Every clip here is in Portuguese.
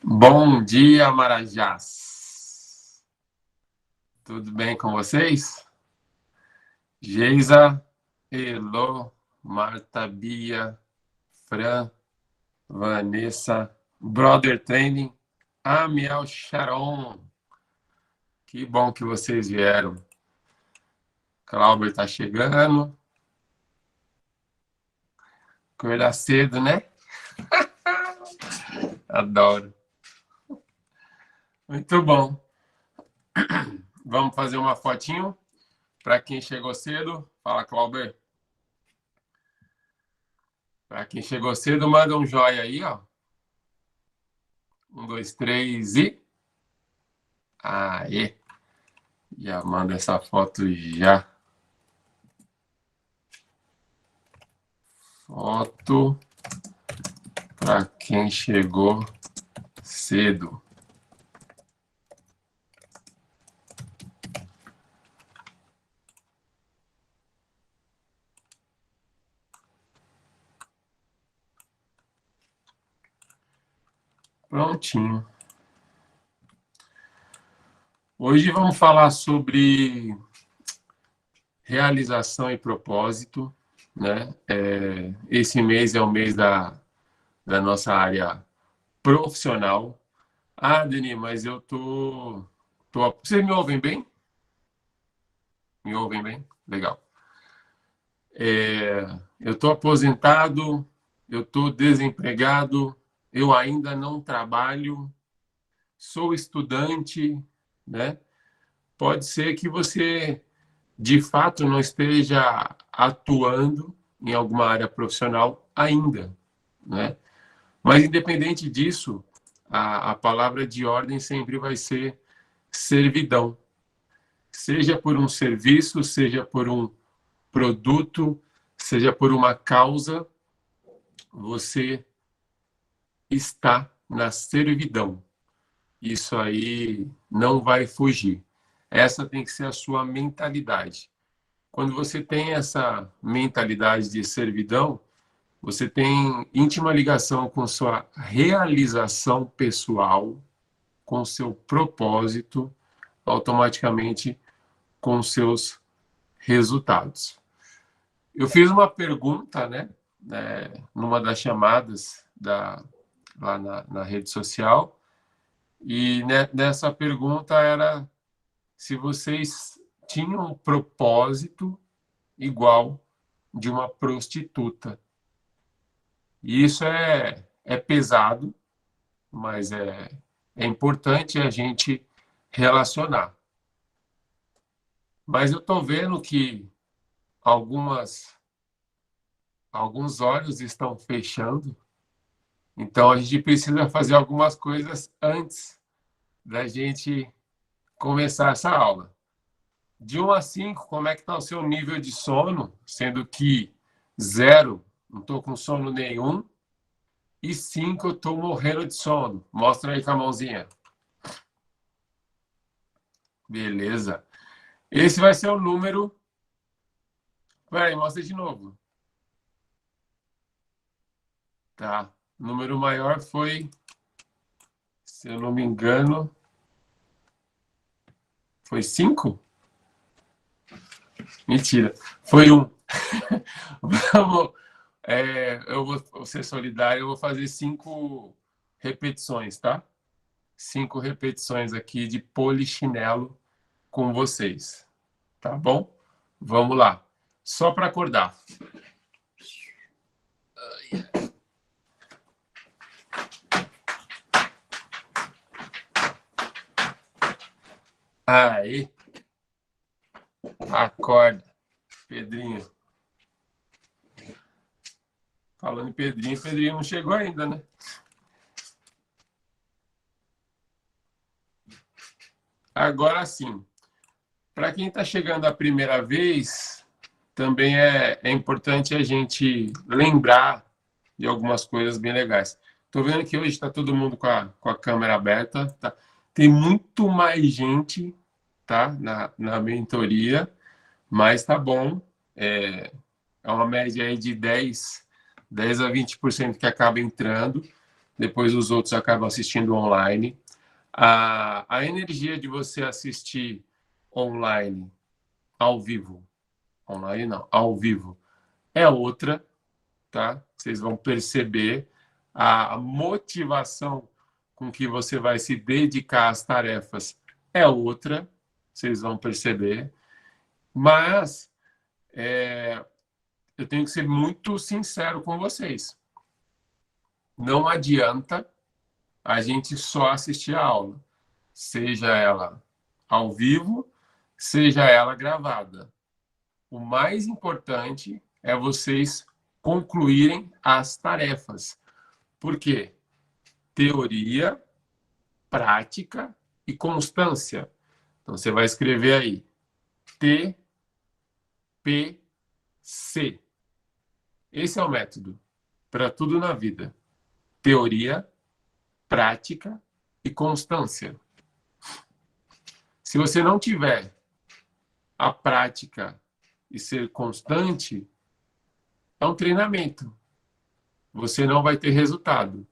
Bom dia, Marajás. Tudo bem com vocês? Geisa, Elô, Marta, Bia, Fran, Vanessa, Brother Training, Amiel Sharon. Que bom que vocês vieram. Cláudio está chegando. Acordar cedo, né? Adoro. Muito bom. Vamos fazer uma fotinho para quem chegou cedo. Fala, Cláudio. Para quem chegou cedo, manda um joinha aí, ó. 1, 2, 3 e... Aê! Já manda essa foto já. Foto para quem chegou cedo. Prontinho. Hoje vamos falar sobre realização e propósito, né? Esse mês é o mês da nossa área profissional. Ah, Deni, mas eu tô... Vocês me ouvem bem? Me ouvem bem? Legal. Eu estou aposentado, eu estou desempregado, eu ainda não trabalho, sou estudante, né? Pode ser que você, de fato, não esteja atuando em alguma área profissional ainda, né? Mas, independente disso, a palavra de ordem sempre vai ser servidão. Seja por um serviço, seja por um produto, seja por uma causa, você está na servidão. Isso aí não vai fugir. Essa tem que ser a sua mentalidade. Quando você tem essa mentalidade de servidão, você tem íntima ligação com sua realização pessoal, com seu propósito, automaticamente com seus resultados. Eu fiz uma pergunta, né, numa das chamadas lá na rede social, e nessa pergunta era se vocês tinham um propósito igual de uma prostituta. E isso é pesado, mas é importante a gente relacionar. Mas eu estou vendo que alguns olhos estão fechando, então a gente precisa fazer algumas coisas antes da gente começar essa aula. De 1 a 5, como é que está o seu nível de sono? Sendo que 0, não estou com sono nenhum, e 5, eu estou morrendo de sono. Mostra aí com a mãozinha. Beleza. Esse vai ser o número... Peraí, mostra de novo. Tá. O número maior foi, se eu não me engano, foi 5? Mentira. Foi 1. Vamos... eu vou ser solidário, eu vou fazer 5 repetições, tá? 5 repetições aqui de polichinelo com vocês, tá bom? Vamos lá. Só para acordar. Aí. Acorda, Pedrinho. Falando em Pedrinho, Pedrinho não chegou ainda, né? Agora sim. Para quem está chegando a primeira vez, também é importante a gente lembrar de algumas coisas bem legais. Estou vendo que hoje está todo mundo com a câmera aberta. Tá? Tem muito mais gente, tá, na mentoria, mas tá bom. É uma média aí de 10 a 20% que acaba entrando. depois os outros acabam assistindo online. A energia de você assistir online, ao vivo, online não, ao vivo, é outra, tá? Vocês vão perceber a motivação com que você vai se dedicar às tarefas é outra, vocês vão perceber. Mas eu tenho que ser muito sincero com vocês. Não adianta a gente só assistir a aula, seja ela ao vivo, seja ela gravada. O mais importante é vocês concluírem as tarefas. Por quê? Teoria, prática e constância. Então, você vai escrever aí TPC. Esse é o método para tudo na vida. Teoria, prática e constância. Se você não tiver a prática e ser constante, é um treinamento. Você não vai ter resultado.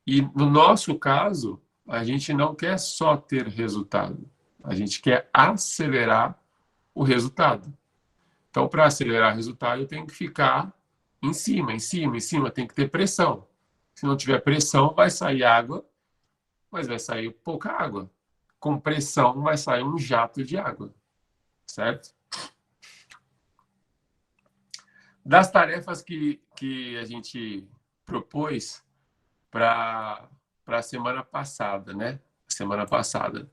E no nosso caso, a gente não quer só ter resultado. A gente quer acelerar o resultado. Então, para acelerar o resultado, eu tenho que ficar em cima, em cima, em cima. Tem que ter pressão. Se não tiver pressão, vai sair água, mas vai sair pouca água. Com pressão, vai sair um jato de água. Certo? Das tarefas que a gente propôs para a semana passada, né? Semana passada.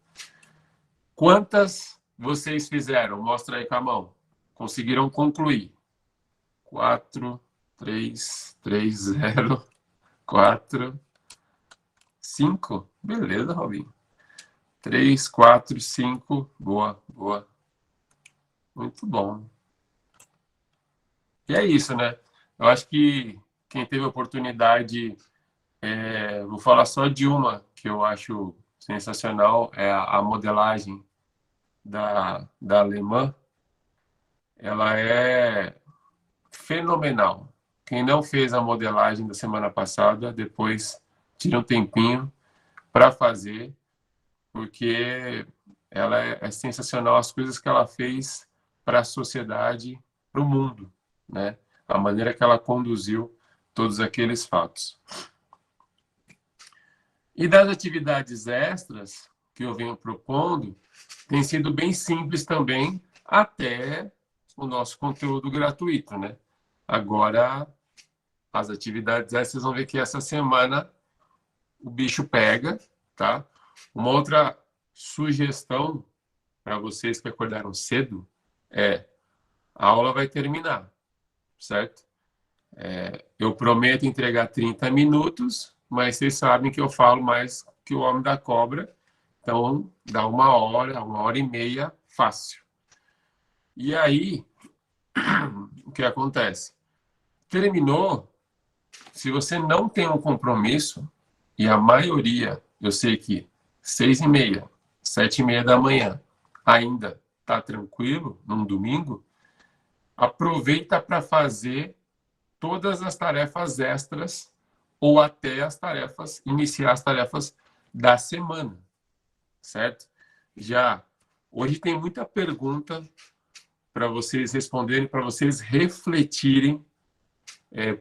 Quantas vocês fizeram? Mostra aí com a mão. Conseguiram concluir? 4, 3, 3, 0, 4, 5. Beleza, Robinho. 3, 4, 5. Boa, boa. Muito bom. E é isso, né? Eu acho que quem teve a oportunidade, vou falar só de uma que eu acho sensacional, é a modelagem da alemã. Ela é fenomenal. Quem não fez a modelagem da semana passada, depois tira um tempinho para fazer, porque ela é sensacional as coisas que ela fez para a sociedade, para o mundo, né? A maneira que ela conduziu todos aqueles fatos. E das atividades extras que eu venho propondo, tem sido bem simples também, até o nosso conteúdo gratuito, né? Agora, as atividades extras, vocês vão ver que essa semana o bicho pega, tá? Uma outra sugestão para vocês que acordaram cedo é: a aula vai terminar, certo? Eu prometo entregar 30 minutos, mas vocês sabem que eu falo mais que o homem da cobra, então dá 1 hora e meia, fácil. E aí, o que acontece? Terminou, se você não tem um compromisso, e a maioria, eu sei que 6h30, 7h30 da manhã, ainda está tranquilo, num domingo, aproveita para fazer todas as tarefas extras ou até iniciar as tarefas da semana, certo? Já hoje tem muita pergunta para vocês responderem, para vocês refletirem,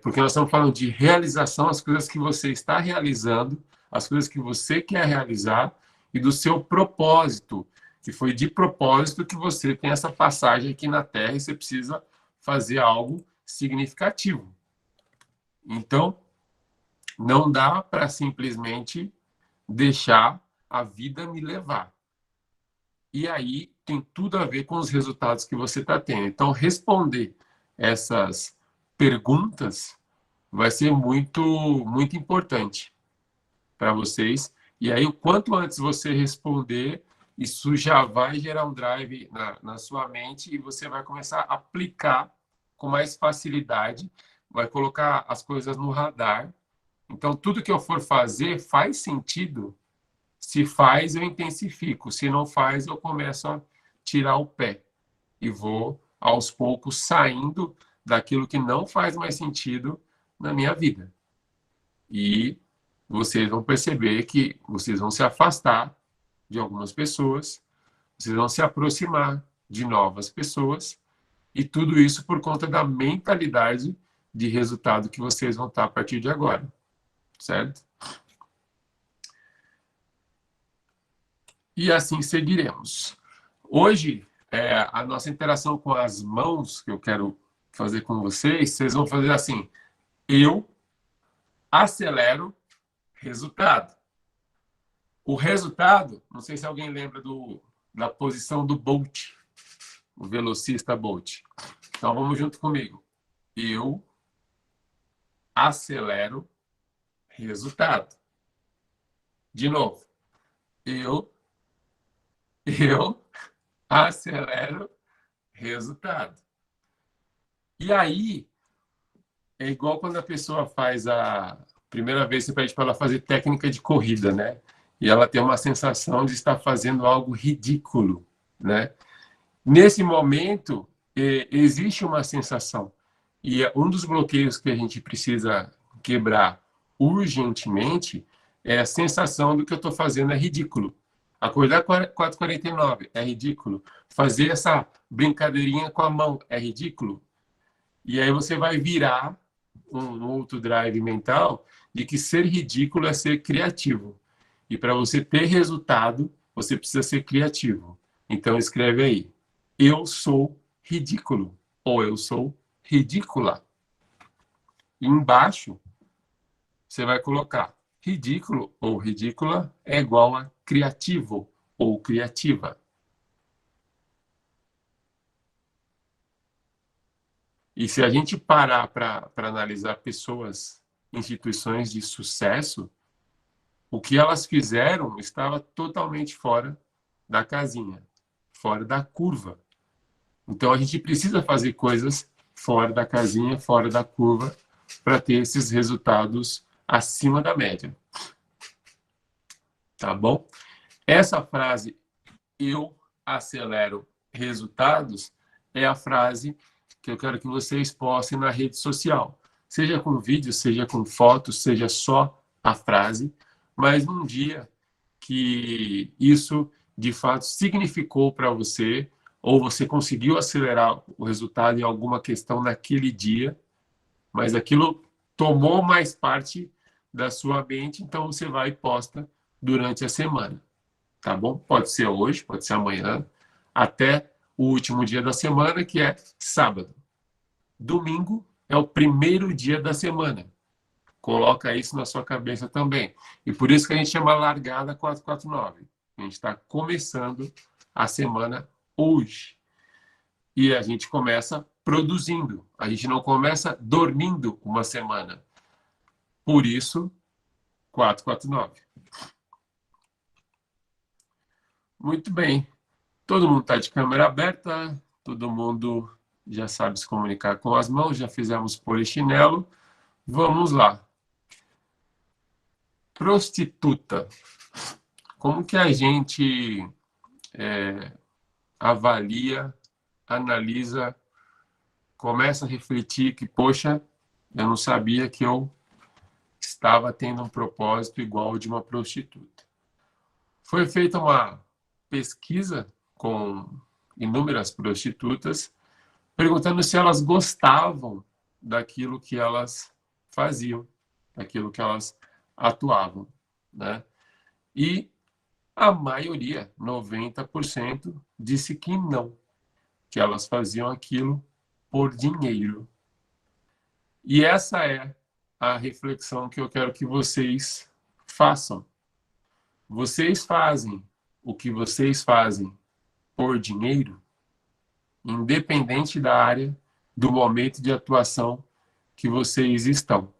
porque nós estamos falando de realização, as coisas que você está realizando, as coisas que você quer realizar e do seu propósito, que foi de propósito que você tem essa passagem aqui na Terra e você precisa fazer algo significativo. Então, não dá para simplesmente deixar a vida me levar. E aí tem tudo a ver com os resultados que você está tendo. Então, responder essas perguntas vai ser muito, muito importante para vocês. E aí, o quanto antes você responder, isso já vai gerar um drive na sua mente e você vai começar a aplicar com mais facilidade, vai colocar as coisas no radar. Então, tudo que eu for fazer faz sentido. Se faz, eu intensifico. Se não faz, eu começo a tirar o pé. E vou, aos poucos, saindo daquilo que não faz mais sentido na minha vida. E vocês vão perceber que vocês vão se afastar de algumas pessoas, vocês vão se aproximar de novas pessoas, e tudo isso por conta da mentalidade de resultado que vocês vão estar a partir de agora, certo? E assim seguiremos. Hoje, a nossa interação com as mãos que eu quero fazer com vocês, vocês vão fazer assim: eu acelero resultado. O resultado, não sei se alguém lembra da posição do Bolt, o velocista Bolt. Então vamos junto comigo. Eu acelero resultado. De novo. Eu acelero resultado. E aí, é igual quando a pessoa faz a primeira vez, você pede para ela fazer técnica de corrida, né? E ela tem uma sensação de estar fazendo algo ridículo, né? Nesse momento, existe uma sensação. E um dos bloqueios que a gente precisa quebrar urgentemente é a sensação do que eu estou fazendo é ridículo. Acordar 4h49 é ridículo. Fazer essa brincadeirinha com a mão é ridículo. E aí você vai virar um outro drive mental de que ser ridículo é ser criativo. E para você ter resultado, você precisa ser criativo. Então escreve aí: eu sou ridículo ou eu sou ridícula. E embaixo você vai colocar: ridículo ou ridícula é igual a criativo ou criativa. E se a gente parar para analisar pessoas, instituições de sucesso, o que elas fizeram estava totalmente fora da casinha, fora da curva. Então a gente precisa fazer coisas fora da casinha, fora da curva, para ter esses resultados acima da média. Tá bom? Essa frase, eu acelero resultados, é a frase que eu quero que vocês postem na rede social. Seja com vídeo, seja com fotos, seja só a frase, mas num dia que isso de fato significou para você, ou você conseguiu acelerar o resultado em alguma questão naquele dia, mas aquilo tomou mais parte da sua mente, então você vai e posta durante a semana, tá bom? Pode ser hoje, pode ser amanhã, até o último dia da semana, que é sábado. Domingo é o primeiro dia da semana. Coloca isso na sua cabeça também. E por isso que a gente chama largada 449. A gente está começando a semana hoje. E a gente começa produzindo. A gente não começa dormindo uma semana. Por isso, 449. Muito bem. Todo mundo está de câmera aberta. Todo mundo já sabe se comunicar com as mãos. Já fizemos polichinelo. Vamos lá. Prostituta. Como que a gente avalia, analisa, começa a refletir que, poxa, eu não sabia que eu estava tendo um propósito igual ao de uma prostituta. Foi feita uma pesquisa com inúmeras prostitutas, perguntando se elas gostavam daquilo que elas faziam, daquilo que elas atuavam, né? E a maioria, 90%, disse que não, que elas faziam aquilo por dinheiro. E essa é a reflexão que eu quero que vocês façam. Vocês fazem o que vocês fazem por dinheiro, independente da área, do momento de atuação que vocês estão.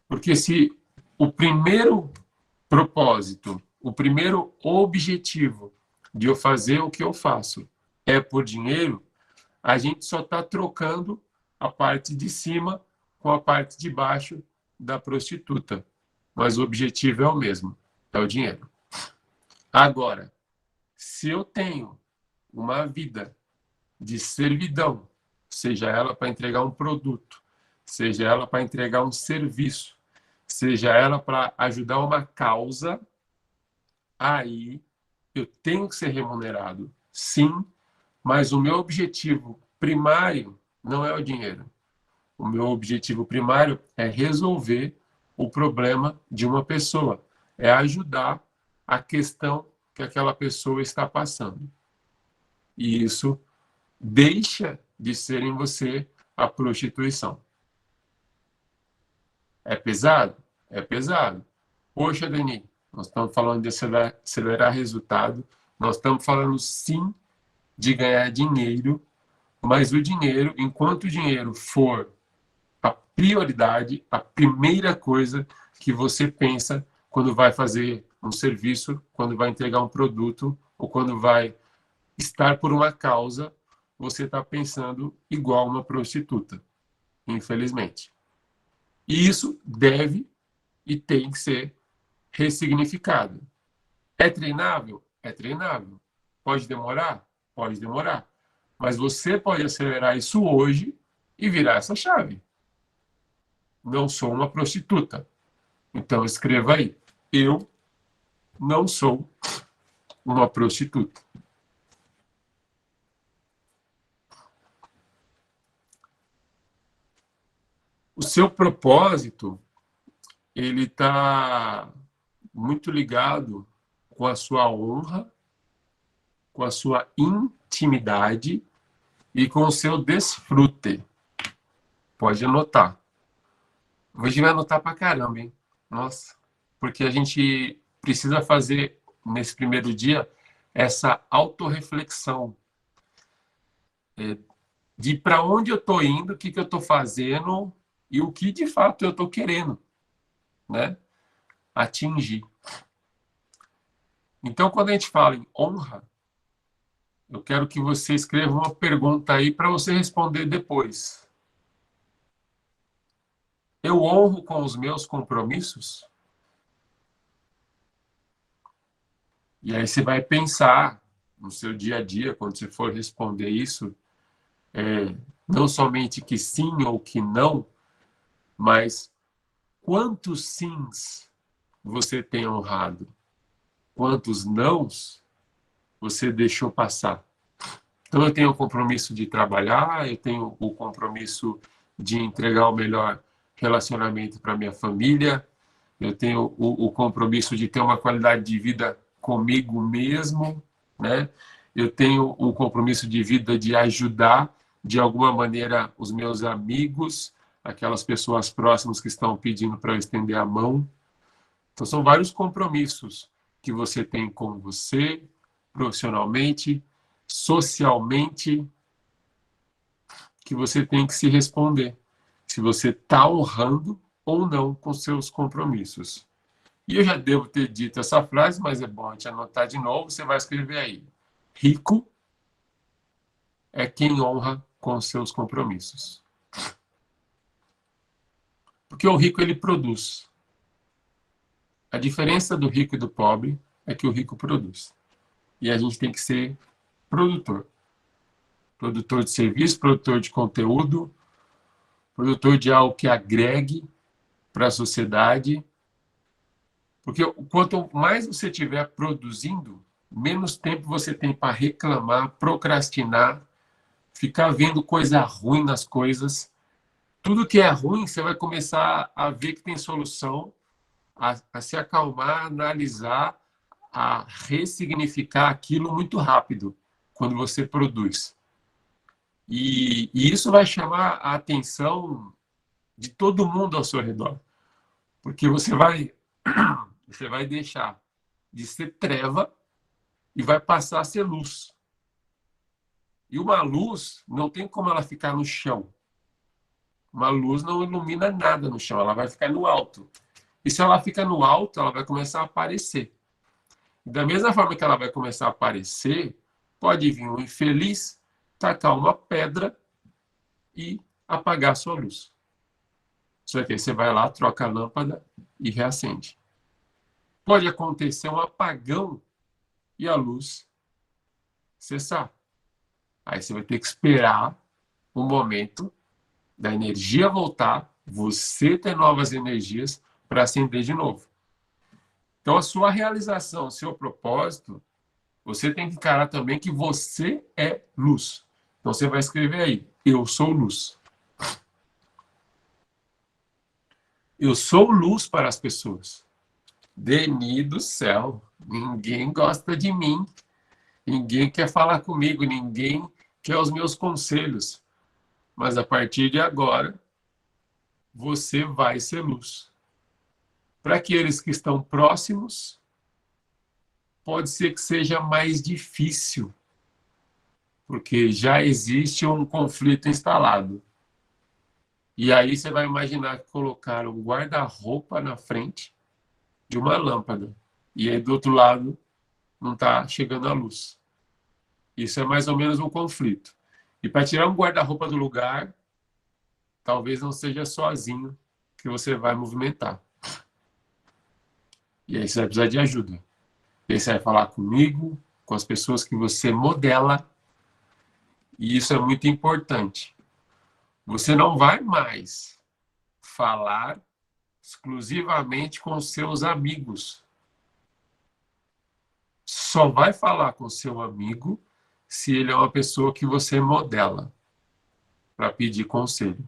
Porque se o primeiro propósito, o primeiro objetivo de eu fazer o que eu faço é por dinheiro, a gente só está trocando a parte de cima com a parte de baixo da prostituta. Mas o objetivo é o mesmo, é o dinheiro. Agora, se eu tenho uma vida de servidão, seja ela para entregar um produto, seja ela para entregar um serviço, seja ela para ajudar uma causa, aí eu tenho que ser remunerado, sim, mas o meu objetivo primário não é o dinheiro. O meu objetivo primário é resolver o problema de uma pessoa, é ajudar a questão que aquela pessoa está passando. E isso deixa de ser em você a prostituição. É pesado? É pesado. Poxa, Dani, nós estamos falando de acelerar resultado, nós estamos falando sim de ganhar dinheiro, mas o dinheiro, enquanto o dinheiro for a prioridade, a primeira coisa que você pensa quando vai fazer um serviço, quando vai entregar um produto ou quando vai estar por uma causa, você está pensando igual uma prostituta, infelizmente. E isso deve e tem que ser ressignificado. É treinável? É treinável. Pode demorar? Pode demorar. Mas você pode acelerar isso hoje e virar essa chave. Não sou uma prostituta. Então escreva aí. Eu não sou uma prostituta. O seu propósito, ele está muito ligado com a sua honra, com a sua intimidade e com o seu desfrute. Pode anotar. Hoje vai anotar pra caramba, hein? Nossa. Porque a gente precisa fazer, nesse primeiro dia, essa autorreflexão de para onde eu estou indo, o que, que eu estou fazendo e o que de fato eu estou querendo, né? Atingir. Então, quando a gente fala em honra, eu quero que você escreva uma pergunta aí para você responder depois. Eu honro com os meus compromissos? E aí você vai pensar no seu dia a dia, quando você for responder isso, não somente que sim ou que não, mas quantos sims você tem honrado? Quantos nãos você deixou passar? Então, eu tenho o compromisso de trabalhar, eu tenho o compromisso de entregar o melhor relacionamento para minha família, eu tenho o compromisso de ter uma qualidade de vida comigo mesmo, né? Eu tenho o compromisso de vida de ajudar, de alguma maneira, os meus amigos, aquelas pessoas próximas que estão pedindo para eu estender a mão. Então, são vários compromissos que você tem com você, profissionalmente, socialmente, que você tem que se responder. Se você está honrando ou não com seus compromissos. E eu já devo ter dito essa frase, mas é bom a gente anotar de novo. Você vai escrever aí. Rico é quem honra com seus compromissos. Porque o rico, ele produz. A diferença do rico e do pobre é que o rico produz. E a gente tem que ser produtor. Produtor de serviço, produtor de conteúdo, produtor de algo que agregue para a sociedade. Porque quanto mais você estiver produzindo, menos tempo você tem para reclamar, procrastinar, ficar vendo coisa ruim nas coisas. Tudo que é ruim, você vai começar a ver que tem solução, a se acalmar, analisar, a ressignificar aquilo muito rápido quando você produz. E isso vai chamar a atenção de todo mundo ao seu redor, porque você vai deixar de ser treva e vai passar a ser luz. E uma luz não tem como ela ficar no chão. Uma luz não ilumina nada no chão, ela vai ficar no alto. E se ela fica no alto, ela vai começar a aparecer. E da mesma forma que ela vai começar a aparecer, pode vir um infeliz, tacar uma pedra e apagar a sua luz. Só que aí você vai lá, troca a lâmpada e reacende. Pode acontecer um apagão e a luz cessar. Aí você vai ter que esperar o momento da energia voltar, você ter novas energias para acender de novo. Então, a sua realização, o seu propósito, você tem que encarar também que você é luz. Então, você vai escrever aí, eu sou luz. Eu sou luz para as pessoas. Deni do céu, ninguém gosta de mim, ninguém quer falar comigo, ninguém quer os meus conselhos. Mas a partir de agora, você vai ser luz. Para aqueles que estão próximos, pode ser que seja mais difícil, porque já existe um conflito instalado. E aí você vai imaginar que colocaram um guarda-roupa na frente de uma lâmpada. E aí do outro lado não está chegando a luz. Isso é mais ou menos um conflito. E para tirar um guarda-roupa do lugar, talvez não seja sozinho que você vai movimentar. E aí você vai precisar de ajuda. E aí você vai falar comigo, com as pessoas que você modela. E isso é muito importante. Você não vai mais falar exclusivamente com seus amigos. Só vai falar com seu amigo se ele é uma pessoa que você modela para pedir conselho.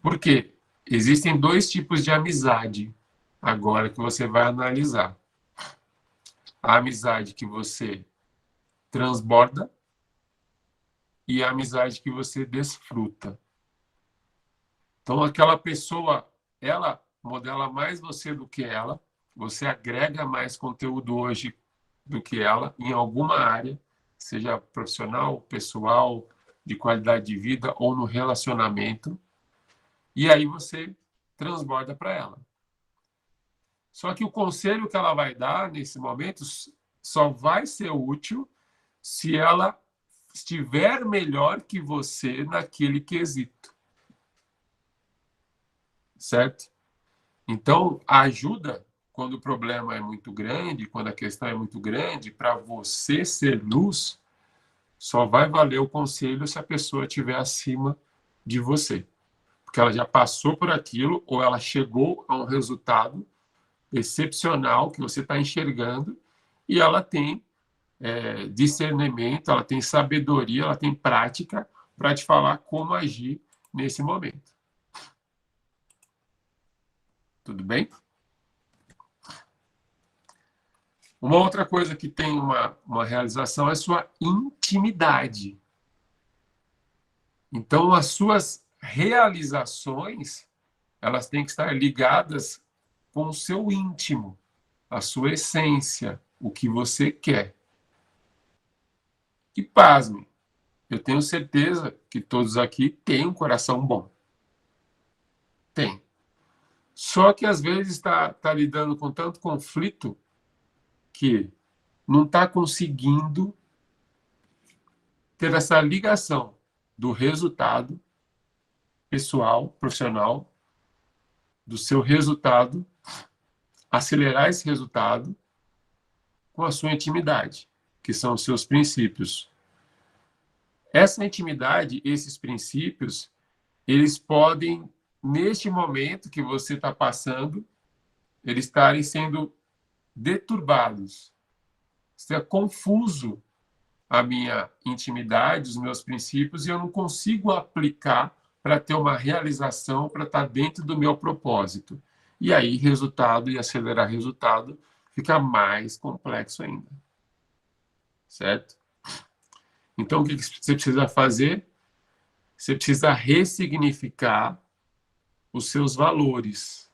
Por quê? Existem dois tipos de amizade agora que você vai analisar. A amizade que você transborda e a amizade que você desfruta. Então, aquela pessoa, ela modela mais você do que ela, você agrega mais conteúdo hoje do que ela, em alguma área, seja profissional, pessoal, de qualidade de vida ou no relacionamento, e aí você transborda para ela. Só que o conselho que ela vai dar nesse momento só vai ser útil se ela estiver melhor que você naquele quesito. Certo? Então, a ajuda, quando o problema é muito grande, quando a questão é muito grande, para você ser luz, só vai valer o conselho se a pessoa estiver acima de você. Porque ela já passou por aquilo, ou ela chegou a um resultado excepcional que você está enxergando, e ela tem discernimento, ela tem sabedoria, ela tem prática para te falar como agir nesse momento. Tudo bem? Uma outra coisa que tem uma realização é a sua intimidade. Então, as suas realizações, elas têm que estar ligadas com o seu íntimo, a sua essência, o que você quer. E pasme, eu tenho certeza que todos aqui têm um coração bom. Tem. Só que às vezes está lidando com tanto conflito que não está conseguindo ter essa ligação do resultado pessoal, profissional, do seu resultado, acelerar esse resultado com a sua intimidade, que são os seus princípios. Essa intimidade, esses princípios, eles podem, neste momento que você está passando, eles estarem sendo deturbados. Está confuso a minha intimidade, os meus princípios, e eu não consigo aplicar para ter uma realização, para estar dentro do meu propósito. E aí, resultado e acelerar resultado fica mais complexo ainda. Certo? Então, o que você precisa fazer? Você precisa ressignificar os seus valores.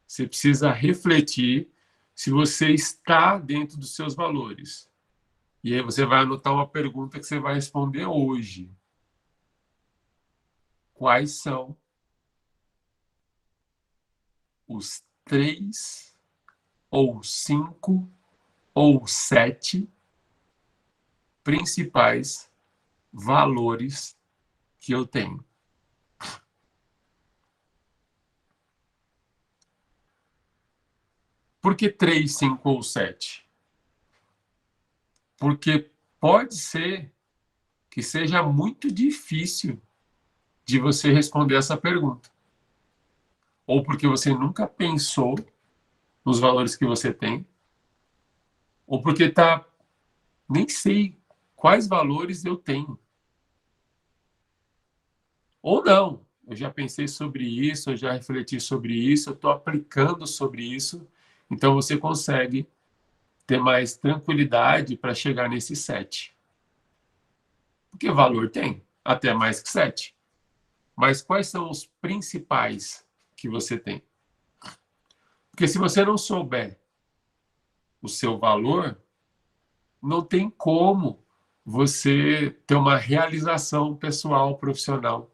Você precisa refletir se você está dentro dos seus valores. E aí você vai anotar uma pergunta que você vai responder hoje. Quais são os 3 ou 5 ou 7 principais valores que eu tenho? Por que 3, 5 ou 7? Porque pode ser que seja muito difícil de você responder essa pergunta. ou porque você nunca pensou nos valores que você tem, ou porque nem sei quais valores eu tenho. Ou não, eu já pensei sobre isso, eu já refleti sobre isso, eu estou aplicando sobre isso, então você consegue ter mais tranquilidade para chegar nesse 7. Porque valor tem, até mais que 7. Mas quais são os principais que você tem? Porque se você não souber o seu valor, não tem como você ter uma realização pessoal, profissional.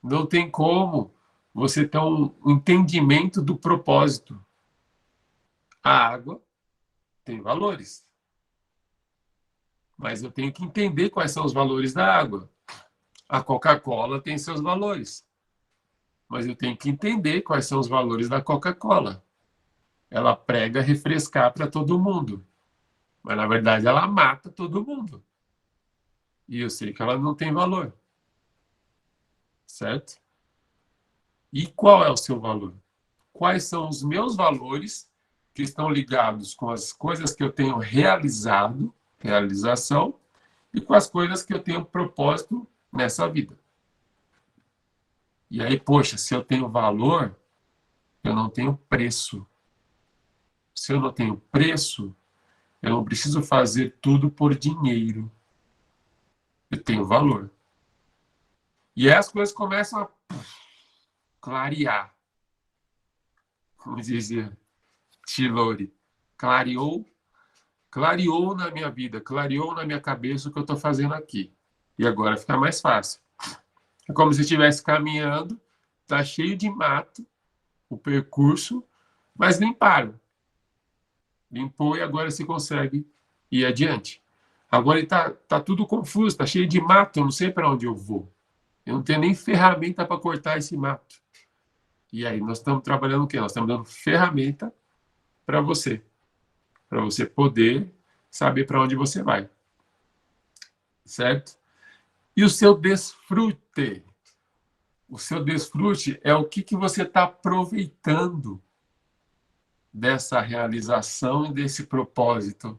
Não tem como você ter um entendimento do propósito. A água tem valores, mas eu tenho que entender quais são os valores da água. A Coca-Cola tem seus valores, mas eu tenho que entender quais são os valores da Coca-Cola. Ela prega refrescar para todo mundo, mas na verdade ela mata todo mundo. E eu sei que ela não tem valor, certo? E qual é o seu valor? Quais são os meus valores que estão ligados com as coisas que eu tenho realizado, realização, e com as coisas que eu tenho propósito nessa vida. E aí, poxa, se eu tenho valor, eu não tenho preço. Se eu não tenho preço, eu não preciso fazer tudo por dinheiro. Eu tenho valor. E aí as coisas começam a clarear. Como dizia Chilori. Clareou, clareou na minha vida, clareou na minha cabeça o que eu estou fazendo aqui. E agora fica mais fácil. É como se eu estivesse caminhando, está cheio de mato, o percurso, mas limparam. Limpou e agora se consegue ir adiante. Agora tá tudo confuso, está cheio de mato, eu não sei para onde eu vou. Eu não tenho nem ferramenta para cortar esse mato. E aí nós estamos trabalhando o quê? Nós estamos dando ferramenta para você poder saber para onde você vai. Certo? E o seu desfrute? O seu desfrute é o que você está aproveitando dessa realização e desse propósito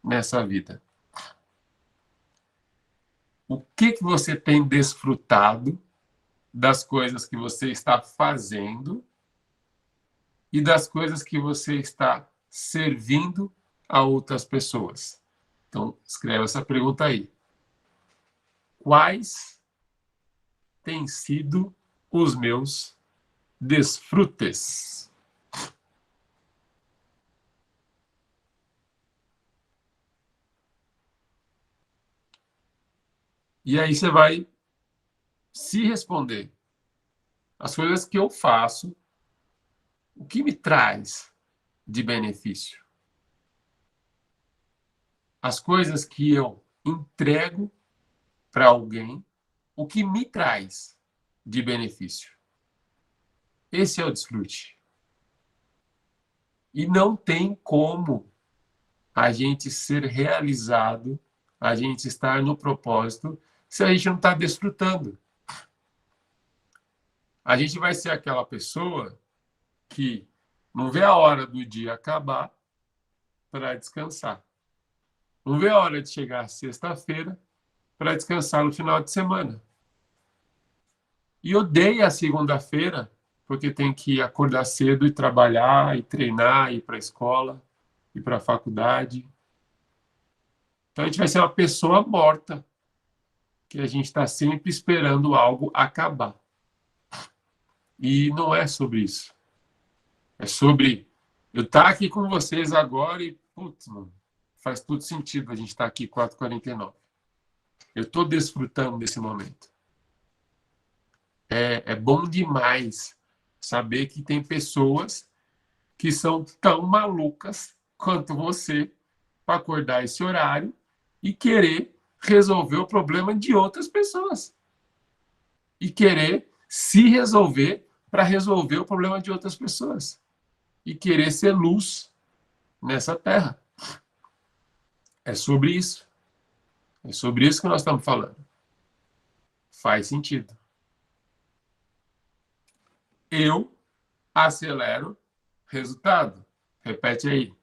nessa vida. O que você tem desfrutado das coisas que você está fazendo e das coisas que você está servindo a outras pessoas? Então, escreve essa pergunta aí. Quais têm sido os meus desfrutes? E aí você vai se responder. As coisas que eu faço, o que me traz de benefício? As coisas que eu entrego para alguém, o que me traz de benefício? Esse é o desfrute. E não tem como a gente ser realizado, a gente estar no propósito, se a gente não está desfrutando. A gente vai ser aquela pessoa que não vê a hora do dia acabar para descansar. Não vê a hora de chegar sexta-feira para descansar no final de semana. E odeia a segunda-feira, porque tem que acordar cedo e trabalhar, e treinar, ir para a escola, ir para a faculdade. Então a gente vai ser uma pessoa morta, que a gente está sempre esperando algo acabar. E não é sobre isso. É sobre eu estar aqui com vocês agora e, putz, mano, faz todo sentido a gente estar aqui 4h49. Eu estou desfrutando desse momento. É bom demais saber que tem pessoas que são tão malucas quanto você para acordar esse horário e querer resolver o problema de outras pessoas. E querer se resolver para resolver o problema de outras pessoas. E querer ser luz nessa terra. É sobre isso. É sobre isso que nós estamos falando. Faz sentido. Eu acelero resultado. Repete aí.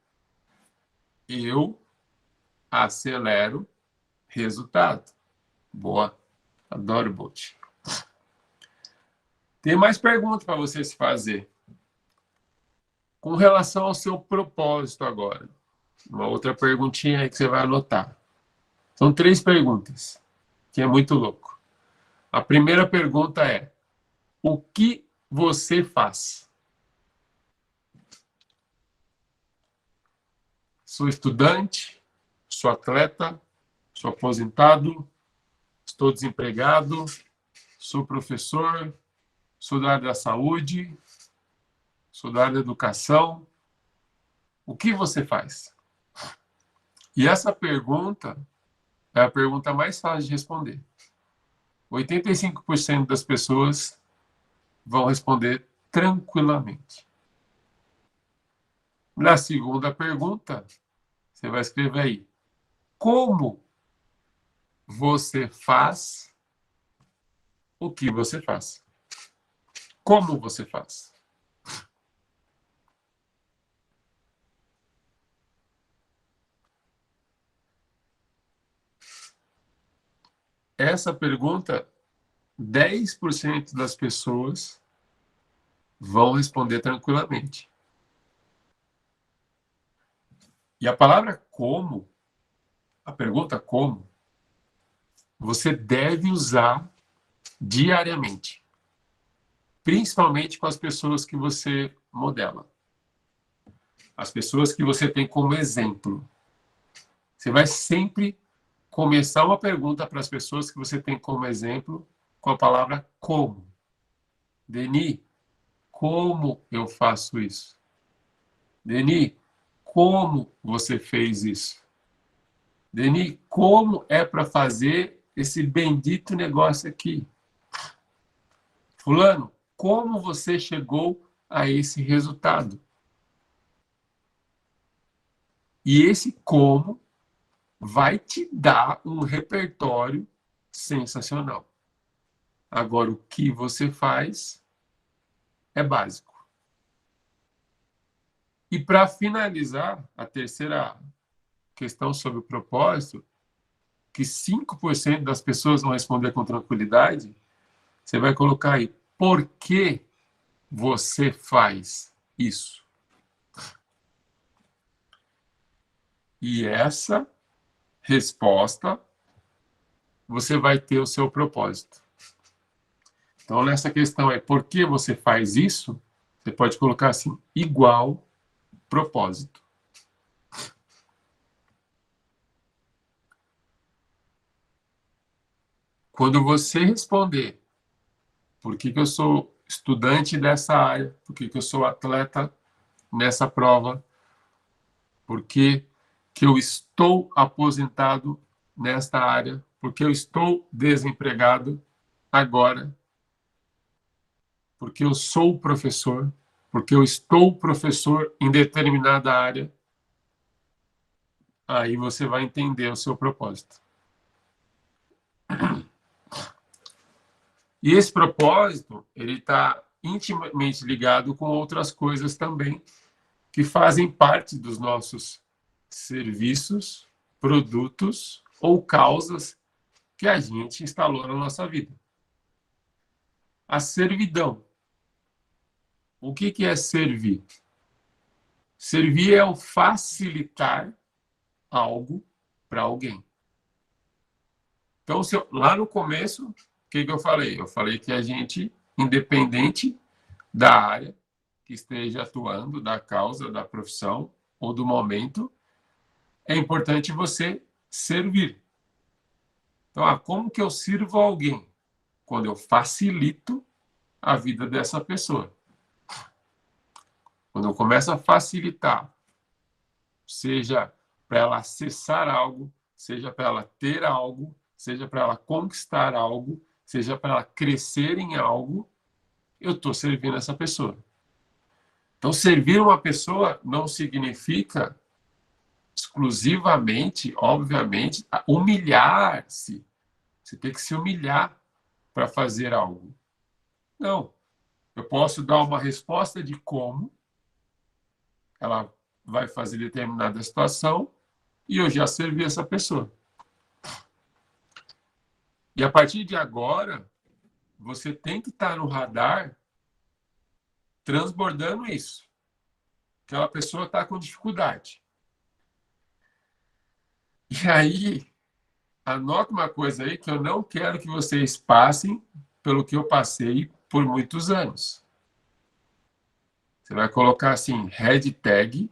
Eu acelero resultado. Boa. Adoro Bolt. Tem mais perguntas para você se fazer. Com relação ao seu propósito agora. Uma outra perguntinha aí que você vai anotar. São 3 perguntas, que é muito louco. A primeira pergunta é: o que você faz? Sou estudante? Sou atleta? Sou aposentado? Estou desempregado? Sou professor? Sou da área da saúde? Sou da área da educação? O que você faz? E essa pergunta é a pergunta mais fácil de responder. 85% das pessoas vão responder tranquilamente. Na segunda pergunta, você vai escrever aí: como você faz o que você faz? Como você faz? Essa pergunta, 10% das pessoas vão responder tranquilamente. E a palavra como, a pergunta como, você deve usar diariamente. Principalmente com as pessoas que você modela. As pessoas que você tem como exemplo. Você vai sempre começar uma pergunta para as pessoas que você tem como exemplo com a palavra como. Deni, como eu faço isso? Deni, como você fez isso? Deni, como é para fazer esse bendito negócio aqui? Fulano, como você chegou a esse resultado? E esse como vai te dar um repertório sensacional. Agora, o que você faz é básico. E para finalizar, a terceira questão sobre o propósito, que 5% das pessoas vão responder com tranquilidade, você vai colocar aí: por que você faz isso? E essa resposta, você vai ter o seu propósito. Então, nessa questão é por que você faz isso, você pode colocar assim: igual propósito. Quando você responder por que eu sou estudante dessa área, por que eu sou atleta nessa prova, por que eu estou aposentado nesta área, por que eu estou desempregado agora, porque eu sou professor, porque eu estou professor em determinada área, aí você vai entender o seu propósito. E esse propósito, ele está intimamente ligado com outras coisas também, que fazem parte dos nossos serviços, produtos ou causas que a gente instalou na nossa vida. A servidão. O que é servir? Servir é o facilitar algo para alguém. Então, lá no começo, o que eu falei? Eu falei que a gente, independente da área que esteja atuando, da causa, da profissão ou do momento, é importante você servir. Então, como que eu sirvo alguém? Quando eu facilito a vida dessa pessoa. Quando eu começo a facilitar, seja para ela acessar algo, seja para ela ter algo, seja para ela conquistar algo, seja para ela crescer em algo, eu estou servindo essa pessoa. Então, servir uma pessoa não significa exclusivamente, obviamente, humilhar-se. Você tem que se humilhar para fazer algo. Não. Eu posso dar uma resposta de como ela vai fazer determinada situação e eu já servi essa pessoa. E a partir de agora, você tem que estar no radar transbordando isso. Aquela pessoa está com dificuldade. E aí, anota uma coisa aí que eu não quero que vocês passem pelo que eu passei por muitos anos. Você vai colocar assim, hashtag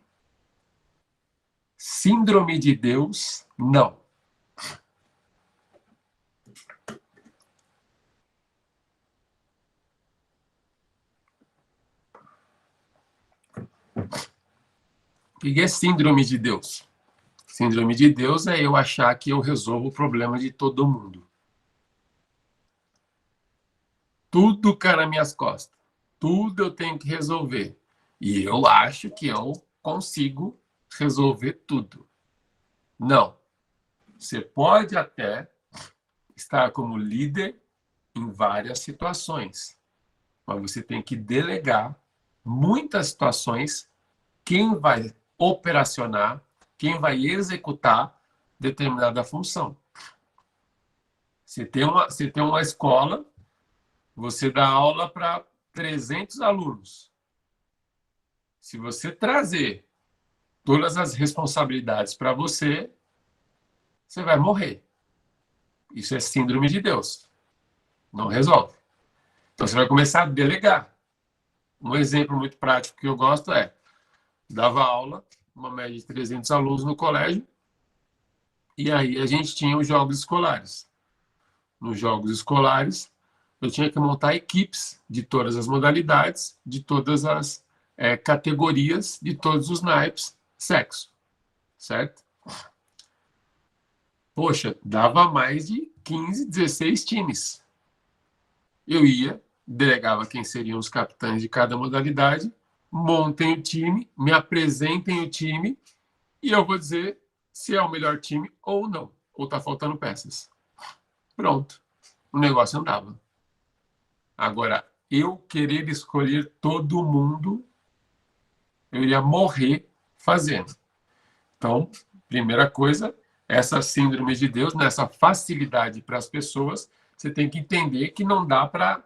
Síndrome de Deus, não. O que é síndrome de Deus? Síndrome de Deus é eu achar que eu resolvo o problema de todo mundo. Tudo cai nas minhas costas. Tudo eu tenho que resolver. E eu acho que eu consigo resolver tudo. Não. Você pode até estar como líder em várias situações, mas você tem que delegar muitas situações quem vai operacionar, quem vai executar determinada função. Você tem uma escola, você dá aula para 300 alunos. Se você trazer todas as responsabilidades para você, você vai morrer. Isso é síndrome de Deus. Não resolve. Então você vai começar a delegar. Um exemplo muito prático que eu gosto é, dava aula, uma média de 300 alunos no colégio, e aí a gente tinha os jogos escolares. Nos jogos escolares, eu tinha que montar equipes de todas as modalidades, de todas as categorias, de todos os naipes, sexo, certo? Poxa, dava mais de 15, 16 times. Eu ia, delegava quem seriam os capitães de cada modalidade, montem o time, me apresentem o time, e eu vou dizer se é o melhor time ou não, ou está faltando peças. Pronto, o negócio andava. Agora, eu querer escolher todo mundo, eu iria morrer fazendo. Então, primeira coisa, essa síndrome de Deus, nessa facilidade para as pessoas, você tem que entender que não dá para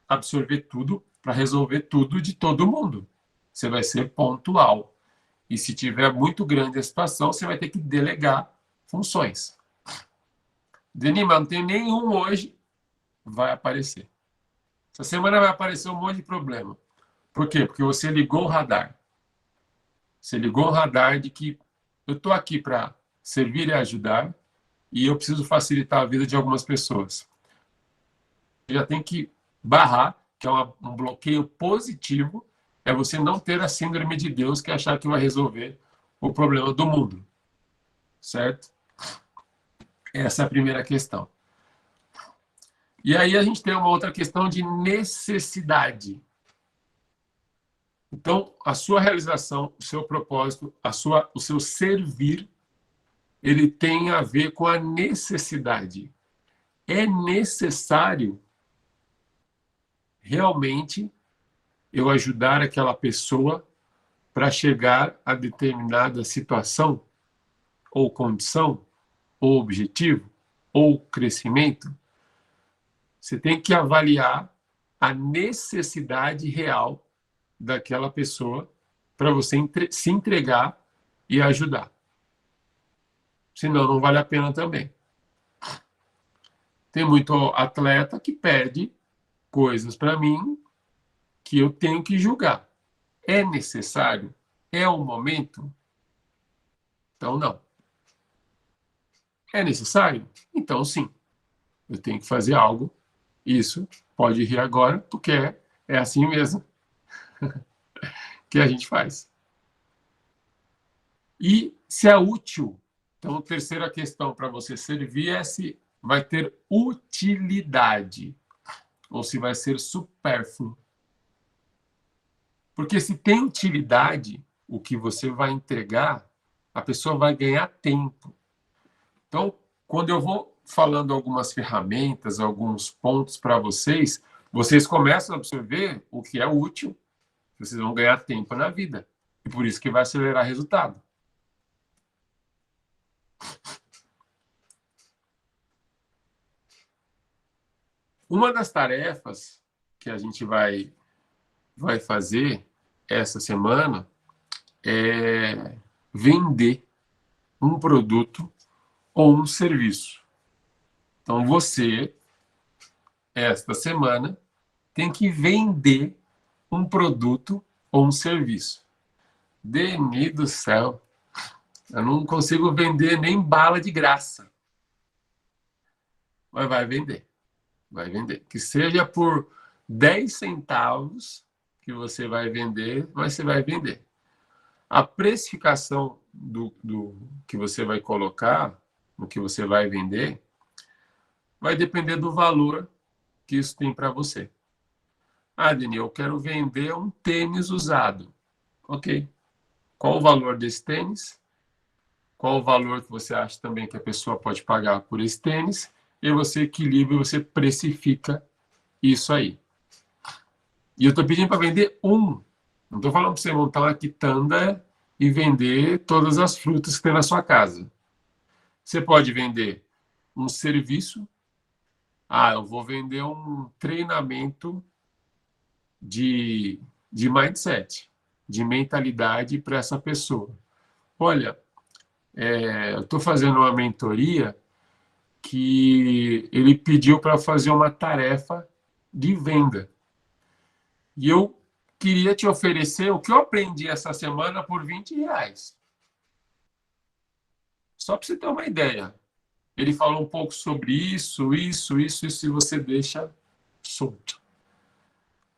absorver tudo, para resolver tudo de todo mundo. Você vai ser pontual. E se tiver muito grande a situação, você vai ter que delegar funções. Denis, mas não tem nenhum hoje, vai aparecer. Essa semana vai aparecer um monte de problema. Por quê? Porque você ligou o radar. Você ligou o radar de que eu estou aqui para servir e ajudar e eu preciso facilitar a vida de algumas pessoas. Já tem que barrar, que é um bloqueio positivo, é você não ter a síndrome de Deus que é achar que vai resolver o problema do mundo. Certo? Essa é a primeira questão. E aí a gente tem uma outra questão de necessidade. Então, a sua realização, o seu propósito, o seu servir, ele tem a ver com a necessidade. É necessário realmente eu ajudar aquela pessoa para chegar a determinada situação, ou condição, ou objetivo, ou crescimento? Você tem que avaliar a necessidade real daquela pessoa para você se entregar e ajudar. Senão, não vale a pena também. Tem muito atleta que pede coisas para mim que eu tenho que julgar. É necessário? É o momento? Então, não. É necessário? Então, sim. Eu tenho que fazer algo. Isso pode rir agora, porque é assim mesmo que a gente faz. E se é útil. Então, a terceira questão para você servir é se vai ter utilidade ou se vai ser supérfluo. Porque se tem utilidade, o que você vai entregar, a pessoa vai ganhar tempo. Então, quando eu vou falando algumas ferramentas, alguns pontos para vocês, vocês começam a absorver o que é útil, vocês vão ganhar tempo na vida. E por isso que vai acelerar resultado. Uma das tarefas que a gente vai fazer essa semana é vender um produto ou um serviço. Então, você, esta semana, tem que vender um produto ou um serviço. Deus do céu, eu não consigo vender nem bala de graça. Mas vai vender. Vai vender. Que seja por 10 centavos que você vai vender, mas você vai vender. A precificação do que você vai colocar, no que você vai vender, vai depender do valor que isso tem para você. Ah, Deni, eu quero vender um tênis usado. Ok. Qual o valor desse tênis? Qual o valor que você acha também que a pessoa pode pagar por esse tênis? E você equilibra, você precifica isso aí. E eu estou pedindo para vender um. Não estou falando para você montar uma quitanda e vender todas as frutas que tem na sua casa. Você pode vender um serviço. Ah, eu vou vender um treinamento de mindset, de mentalidade para essa pessoa. Olha, eu estou fazendo uma mentoria que ele pediu para fazer uma tarefa de venda. E eu queria te oferecer o que eu aprendi essa semana por R$ 20. Só para você ter uma ideia. Ele falou um pouco sobre isso, e você deixa solto.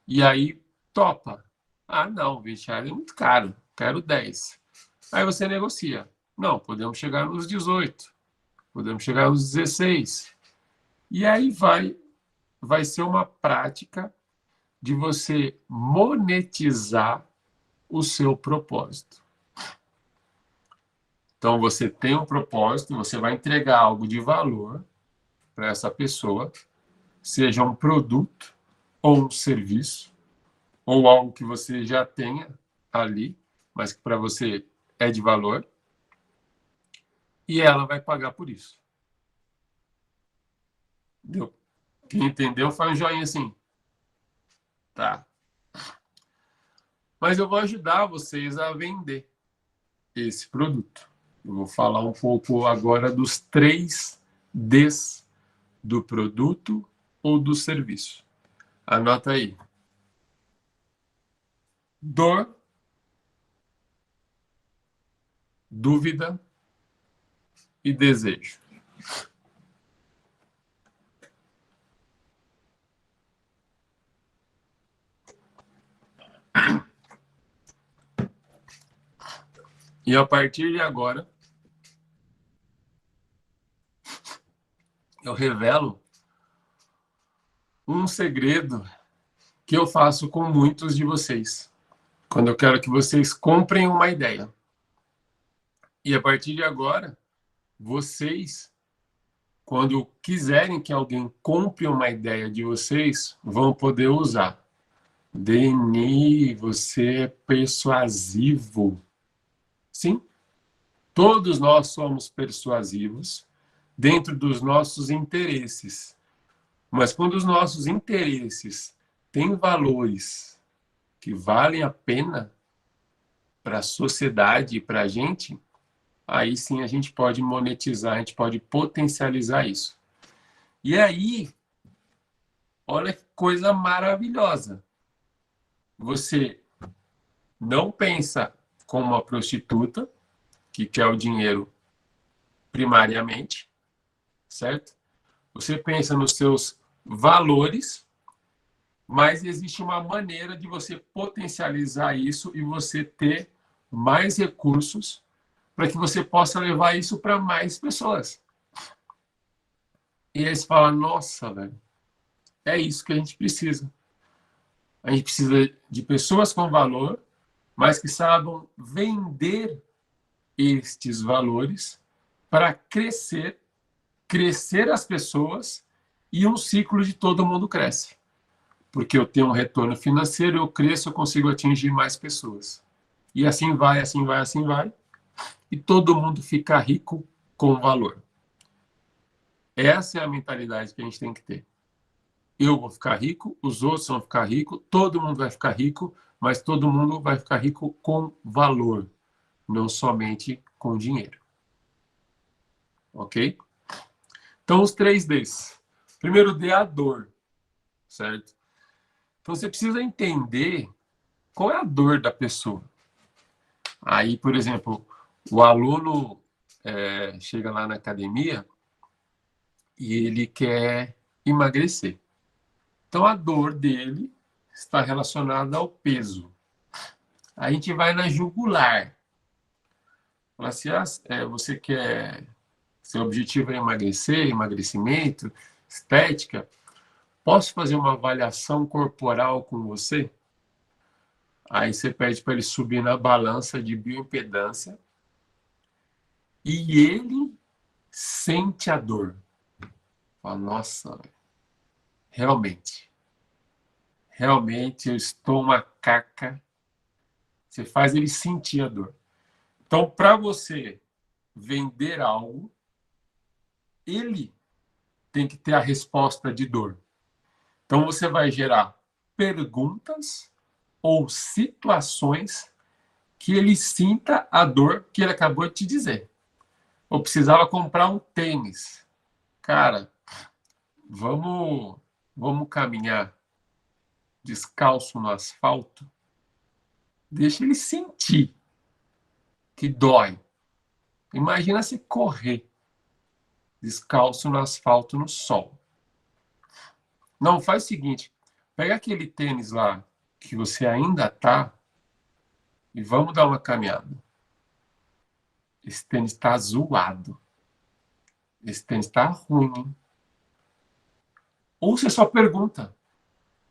E aí, topa. Ah, não, R$ 20 é muito caro, quero 10. Aí você negocia. Não, podemos chegar nos 18, podemos chegar nos 16. E aí vai ser uma prática de você monetizar o seu propósito. Então, você tem um propósito, você vai entregar algo de valor para essa pessoa, seja um produto ou um serviço, ou algo que você já tenha ali, mas que para você é de valor, e ela vai pagar por isso. Entendeu? Quem entendeu, faz um joinha assim. Tá. Mas eu vou ajudar vocês a vender esse produto. Eu vou falar um pouco agora dos 3 Ds do produto ou do serviço. Anota aí. Dor, dúvida e desejo. E a partir de agora, eu revelo um segredo que eu faço com muitos de vocês, quando eu quero que vocês comprem uma ideia. E a partir de agora, vocês, quando quiserem que alguém compre uma ideia de vocês, vão poder usar. Deni, você é persuasivo. Sim, todos nós somos persuasivos dentro dos nossos interesses. Mas quando os nossos interesses têm valores que valem a pena para a sociedade e para a gente, aí sim a gente pode monetizar, a gente pode potencializar isso. E aí, olha que coisa maravilhosa. Você não pensa como uma prostituta, que quer o dinheiro primariamente, certo? Você pensa nos seus valores, mas existe uma maneira de você potencializar isso e você ter mais recursos para que você possa levar isso para mais pessoas. E aí você fala, nossa, velho, é isso que a gente precisa. A gente precisa de pessoas com valor, mas que saibam vender estes valores para crescer as pessoas e um ciclo de todo mundo cresce. porque eu tenho um retorno financeiro, eu cresço, eu consigo atingir mais pessoas. E assim vai, assim vai, assim vai. E todo mundo fica rico com valor. Essa é a mentalidade que a gente tem que ter. Eu vou ficar rico, os outros vão ficar ricos, todo mundo vai ficar rico, mas todo mundo vai ficar rico com valor, não somente com dinheiro. Ok? Então, os 3Ds. Primeiro D é a dor, certo? Então, você precisa entender qual é a dor da pessoa. Aí, por exemplo, o aluno chega lá na academia e ele quer emagrecer. Então, a dor dele está relacionada ao peso. A gente vai na jugular. Fala assim, você quer... Seu objetivo é emagrecer, emagrecimento, estética. Posso fazer uma avaliação corporal com você? Aí você pede para ele subir na balança de bioimpedância e ele sente a dor. Fala, nossa, realmente eu estou uma caca. Você faz ele sentir a dor. Então, para você vender algo, ele tem que ter a resposta de dor. Então, você vai gerar perguntas ou situações que ele sinta a dor que ele acabou de te dizer. Eu precisava comprar um tênis. Cara, vamos caminhar descalço no asfalto? Deixa ele sentir que dói. Imagina se correr descalço no asfalto no sol. Não, faz o seguinte, pega aquele tênis lá que você ainda tá e vamos dar uma caminhada. Esse tênis está zoado. Esse tênis está ruim. Ou você só pergunta,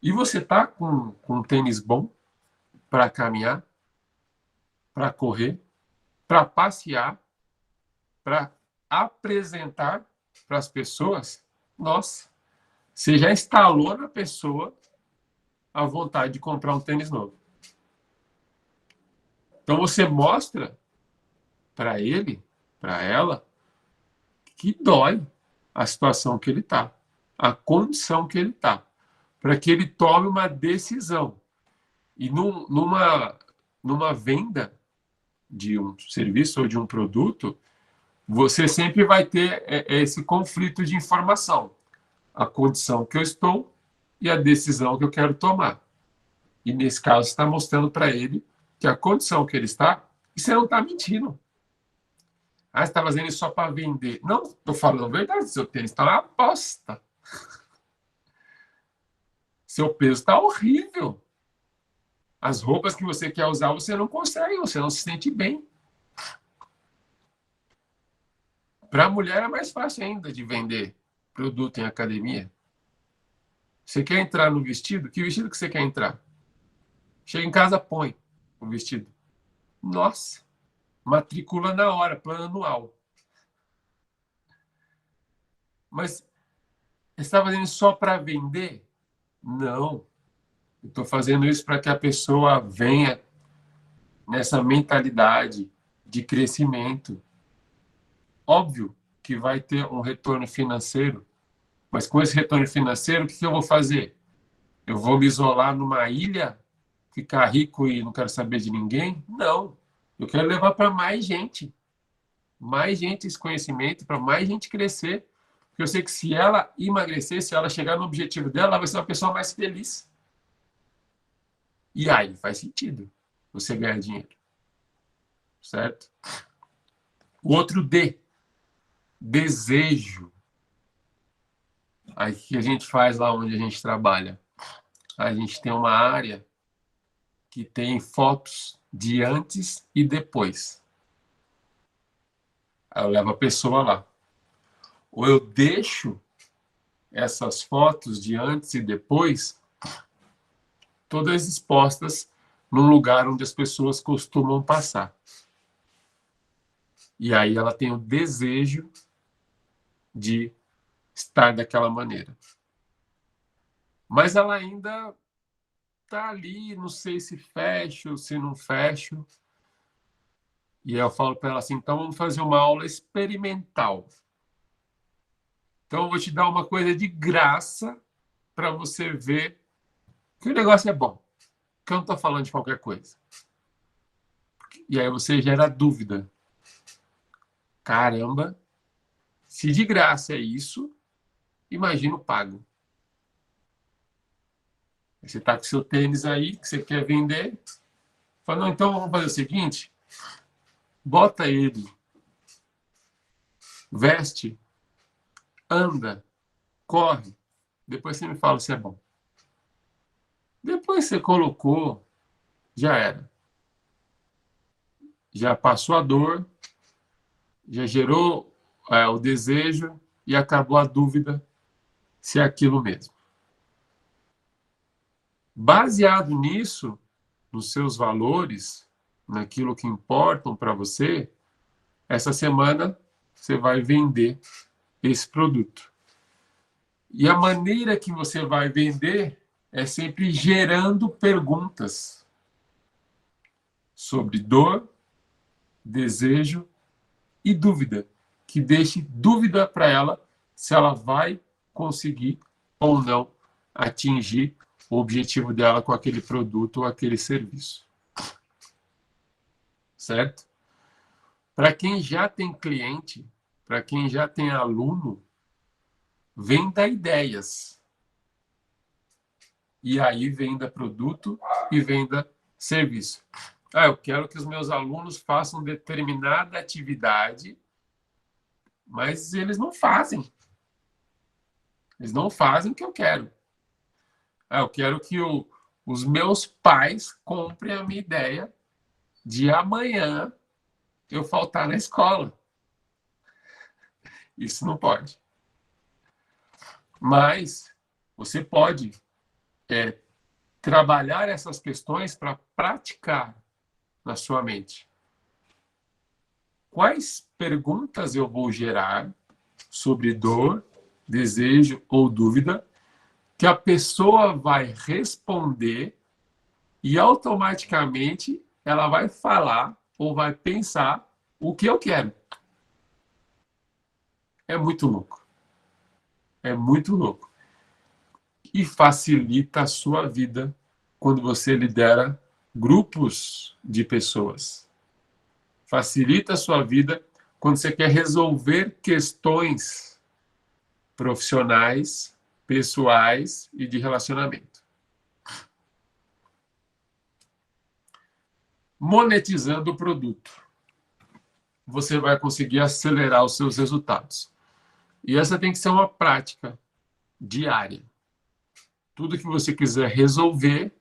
e você tá com um tênis bom para caminhar, para correr, para passear, para apresentar para as pessoas? Nossa, você já instalou na pessoa a vontade de comprar um tênis novo. Então você mostra para ele, para ela, que dói a situação que ele está, a condição que ele está, para que ele tome uma decisão. E numa venda de um serviço ou de um produto, você sempre vai ter esse conflito de informação. A condição que eu estou e a decisão que eu quero tomar. E nesse caso, você está mostrando para ele que a condição que ele está, e você não está mentindo. Você está fazendo isso só para vender. Não, estou falando a verdade, seu tênis está uma aposta. Seu peso está horrível. As roupas que você quer usar, você não consegue, você não se sente bem. Para a mulher é mais fácil ainda de vender produto em academia. Você quer entrar no vestido? Que vestido que você quer entrar? Chega em casa, põe o vestido. Nossa, matricula na hora, plano anual. Mas você está fazendo isso só para vender? Não. Eu estou fazendo isso para que a pessoa venha nessa mentalidade de crescimento. Óbvio que vai ter um retorno financeiro, mas com esse retorno financeiro, o que eu vou fazer? Eu vou me isolar numa ilha, ficar rico e não quero saber de ninguém? Não. Eu quero levar para mais gente esse conhecimento, para mais gente crescer. Porque eu sei que se ela emagrecer, se ela chegar no objetivo dela, ela vai ser uma pessoa mais feliz. E aí faz sentido você ganhar dinheiro. Certo? O outro D, desejo. Aí o que a gente faz lá onde a gente trabalha? A gente tem uma área que tem fotos de antes e depois. Aí eu levo a pessoa lá. Ou eu deixo essas fotos de antes e depois todas expostas num lugar onde as pessoas costumam passar. E aí ela tem o desejo de estar daquela maneira. Mas ela ainda está ali, não sei se fecho, se não fecho. E eu falo para ela assim, então vamos fazer uma aula experimental. Então eu vou te dar uma coisa de graça para você ver que o negócio é bom. Que eu não estou falando de qualquer coisa. E aí você gera dúvida. Caramba, se de graça é isso, imagina o pago. Você está com seu tênis aí, que você quer vender. Fala, não, então vamos fazer o seguinte, bota ele, veste, anda, corre. Depois você me fala se é bom. Depois você colocou, já era. Já passou a dor, já gerou o desejo e acabou a dúvida se é aquilo mesmo. Baseado nisso, nos seus valores, naquilo que importam para você, essa semana você vai vender esse produto. E a maneira que você vai vender é sempre gerando perguntas sobre dor, desejo e dúvida, que deixe dúvida para ela se ela vai conseguir ou não atingir o objetivo dela com aquele produto ou aquele serviço. Certo? Para quem já tem cliente, para quem já tem aluno, venda ideias. E aí venda produto e venda serviço. Eu quero que os meus alunos façam determinada atividade, mas eles não fazem. Eles não fazem o que eu quero. Eu quero que os meus pais comprem a minha ideia de amanhã eu faltar na escola. Isso não pode. Mas você pode trabalhar essas questões para praticar na sua mente. Quais perguntas eu vou gerar sobre dor, desejo ou dúvida que a pessoa vai responder e automaticamente ela vai falar ou vai pensar o que eu quero. É muito louco. É muito louco. E facilita a sua vida quando você lidera grupos de pessoas. Facilita a sua vida quando você quer resolver questões profissionais, pessoais e de relacionamento. Monetizando o produto, você vai conseguir acelerar os seus resultados. E essa tem que ser uma prática diária. Tudo que você quiser resolver,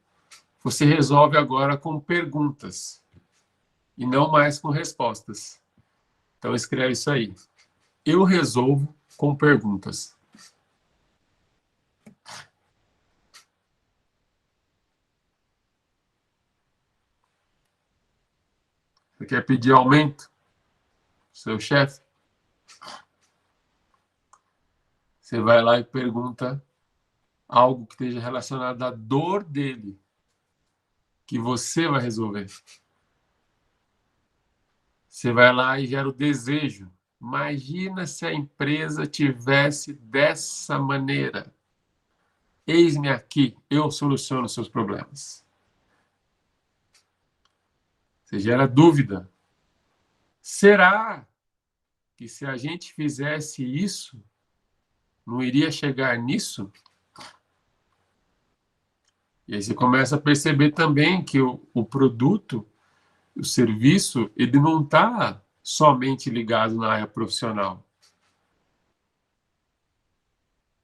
você resolve agora com perguntas e não mais com respostas. Então escreve isso aí. Eu resolvo com perguntas. Você quer pedir aumento? Seu chefe? Você vai lá e pergunta algo que esteja relacionado à dor dele, que você vai resolver. Você vai lá e gera o desejo. Imagina se a empresa tivesse dessa maneira. Eis-me aqui, eu soluciono seus problemas. Você gera dúvida. Será que se a gente fizesse isso, não iria chegar nisso? E aí você começa a perceber também que o produto, o serviço, ele não está somente ligado na área profissional.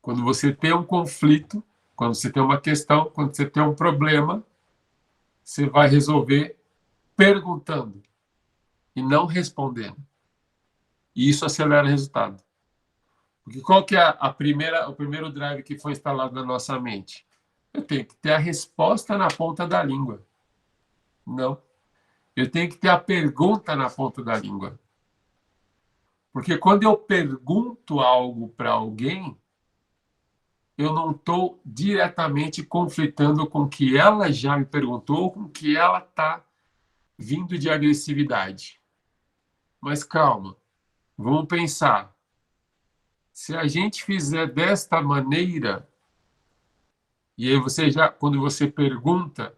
Quando você tem um conflito, quando você tem uma questão, quando você tem um problema, você vai resolver perguntando e não respondendo. E isso acelera o resultado. Porque qual que é o primeiro drive que foi instalado na nossa mente? Eu tenho que ter a resposta na ponta da língua. Não. Eu tenho que ter a pergunta na ponta da língua. Porque quando eu pergunto algo para alguém, eu não estou diretamente conflitando com o que ela já me perguntou, com o que ela está vindo de agressividade. Mas calma, vamos pensar. Se a gente fizer desta maneira, e aí você já, quando você pergunta,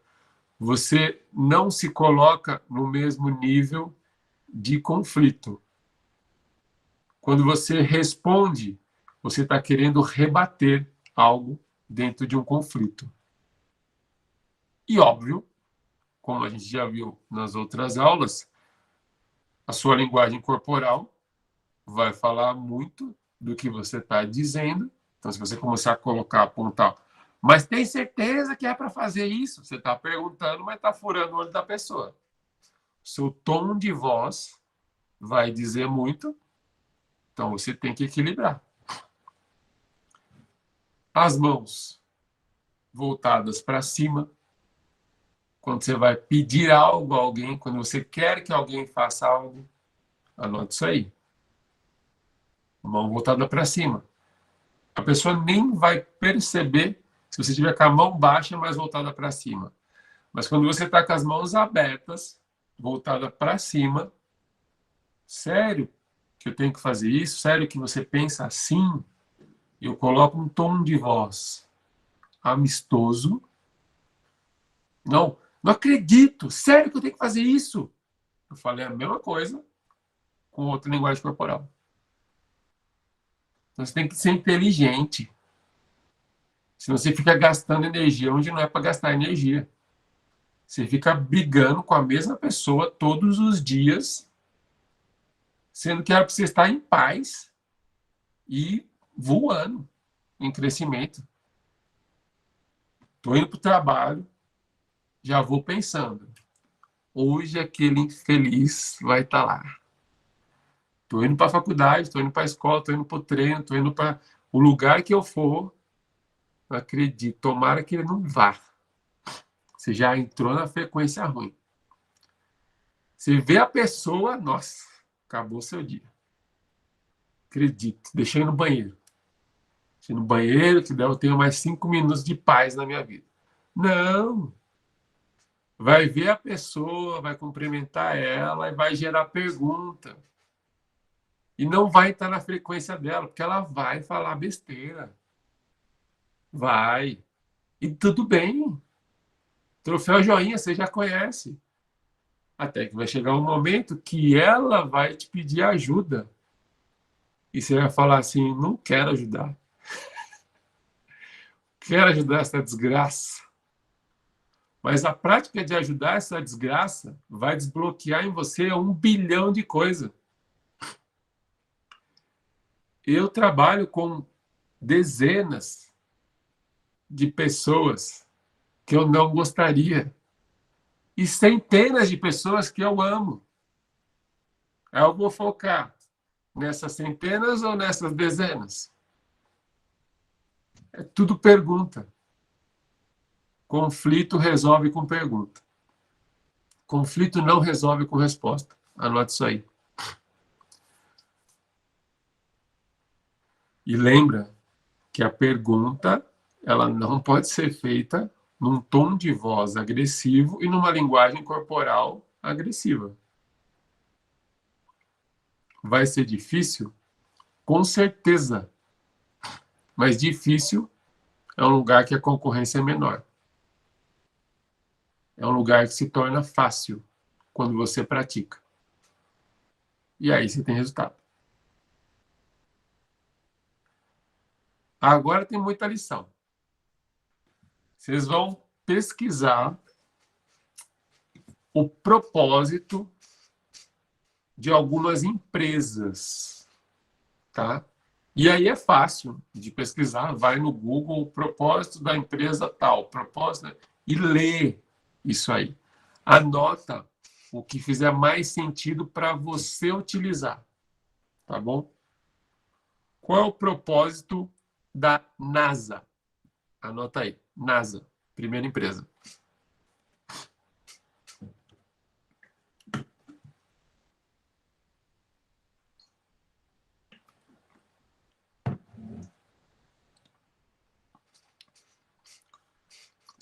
você não se coloca no mesmo nível de conflito. Quando você responde, você está querendo rebater algo dentro de um conflito. E óbvio, como a gente já viu nas outras aulas, a sua linguagem corporal vai falar muito do que você está dizendo. Então, se você começar a colocar, apontar, mas tem certeza que é para fazer isso? Você está perguntando, mas está furando o olho da pessoa. Seu tom de voz vai dizer muito, então você tem que equilibrar. As mãos voltadas para cima, quando você vai pedir algo a alguém, quando você quer que alguém faça algo, anote isso aí. Mão voltada para cima. A pessoa nem vai perceber se você tiver com a mão baixa, mas voltada para cima. Mas quando você está com as mãos abertas, voltada para cima, sério que eu tenho que fazer isso? Sério que você pensa assim? Eu coloco um tom de voz amistoso. Não, não acredito. Sério que eu tenho que fazer isso? Eu falei a mesma coisa com outra linguagem corporal. Então você tem que ser inteligente. Senão você fica gastando energia onde não é para gastar energia. Você fica brigando com a mesma pessoa todos os dias, sendo que era para você estar em paz e voando em crescimento. Estou indo para o trabalho, já vou pensando. Hoje aquele infeliz vai estar lá. Estou indo para a faculdade, estou indo para a escola, estou indo para o treino, estou indo para o lugar que eu for. Não acredito. Tomara que ele não vá. Você já entrou na frequência ruim. Você vê a pessoa, nossa, acabou seu dia. Acredito. Deixei no banheiro. Deixei no banheiro, que daí eu tenho mais 5 minutos de paz na minha vida. Não. Vai ver a pessoa, vai cumprimentar ela e vai gerar pergunta. E não vai estar na frequência dela, porque ela vai falar besteira. Vai. E tudo bem. Troféu joinha, você já conhece. Até que vai chegar um momento que ela vai te pedir ajuda. E você vai falar assim: não quero ajudar. Quero ajudar essa desgraça. Mas a prática de ajudar essa desgraça vai desbloquear em você 1 bilhão de coisas. Eu trabalho com dezenas de pessoas que eu não gostaria e centenas de pessoas que eu amo. Eu vou focar nessas centenas ou nessas dezenas? É tudo pergunta. Conflito resolve com pergunta. Conflito não resolve com resposta. Anote isso aí. E lembra que a pergunta ela não pode ser feita num tom de voz agressivo e numa linguagem corporal agressiva. Vai ser difícil? Com certeza. Mas difícil é um lugar que a concorrência é menor. É um lugar que se torna fácil quando você pratica. E aí você tem resultado. Agora tem muita lição. Vocês vão pesquisar o propósito de algumas empresas, tá? E aí é fácil de pesquisar, vai no Google, o propósito da empresa tal, propósito, e lê isso aí. Anota o que fizer mais sentido para você utilizar, tá bom? Qual é o propósito da NASA? Anota aí, NASA, primeira empresa.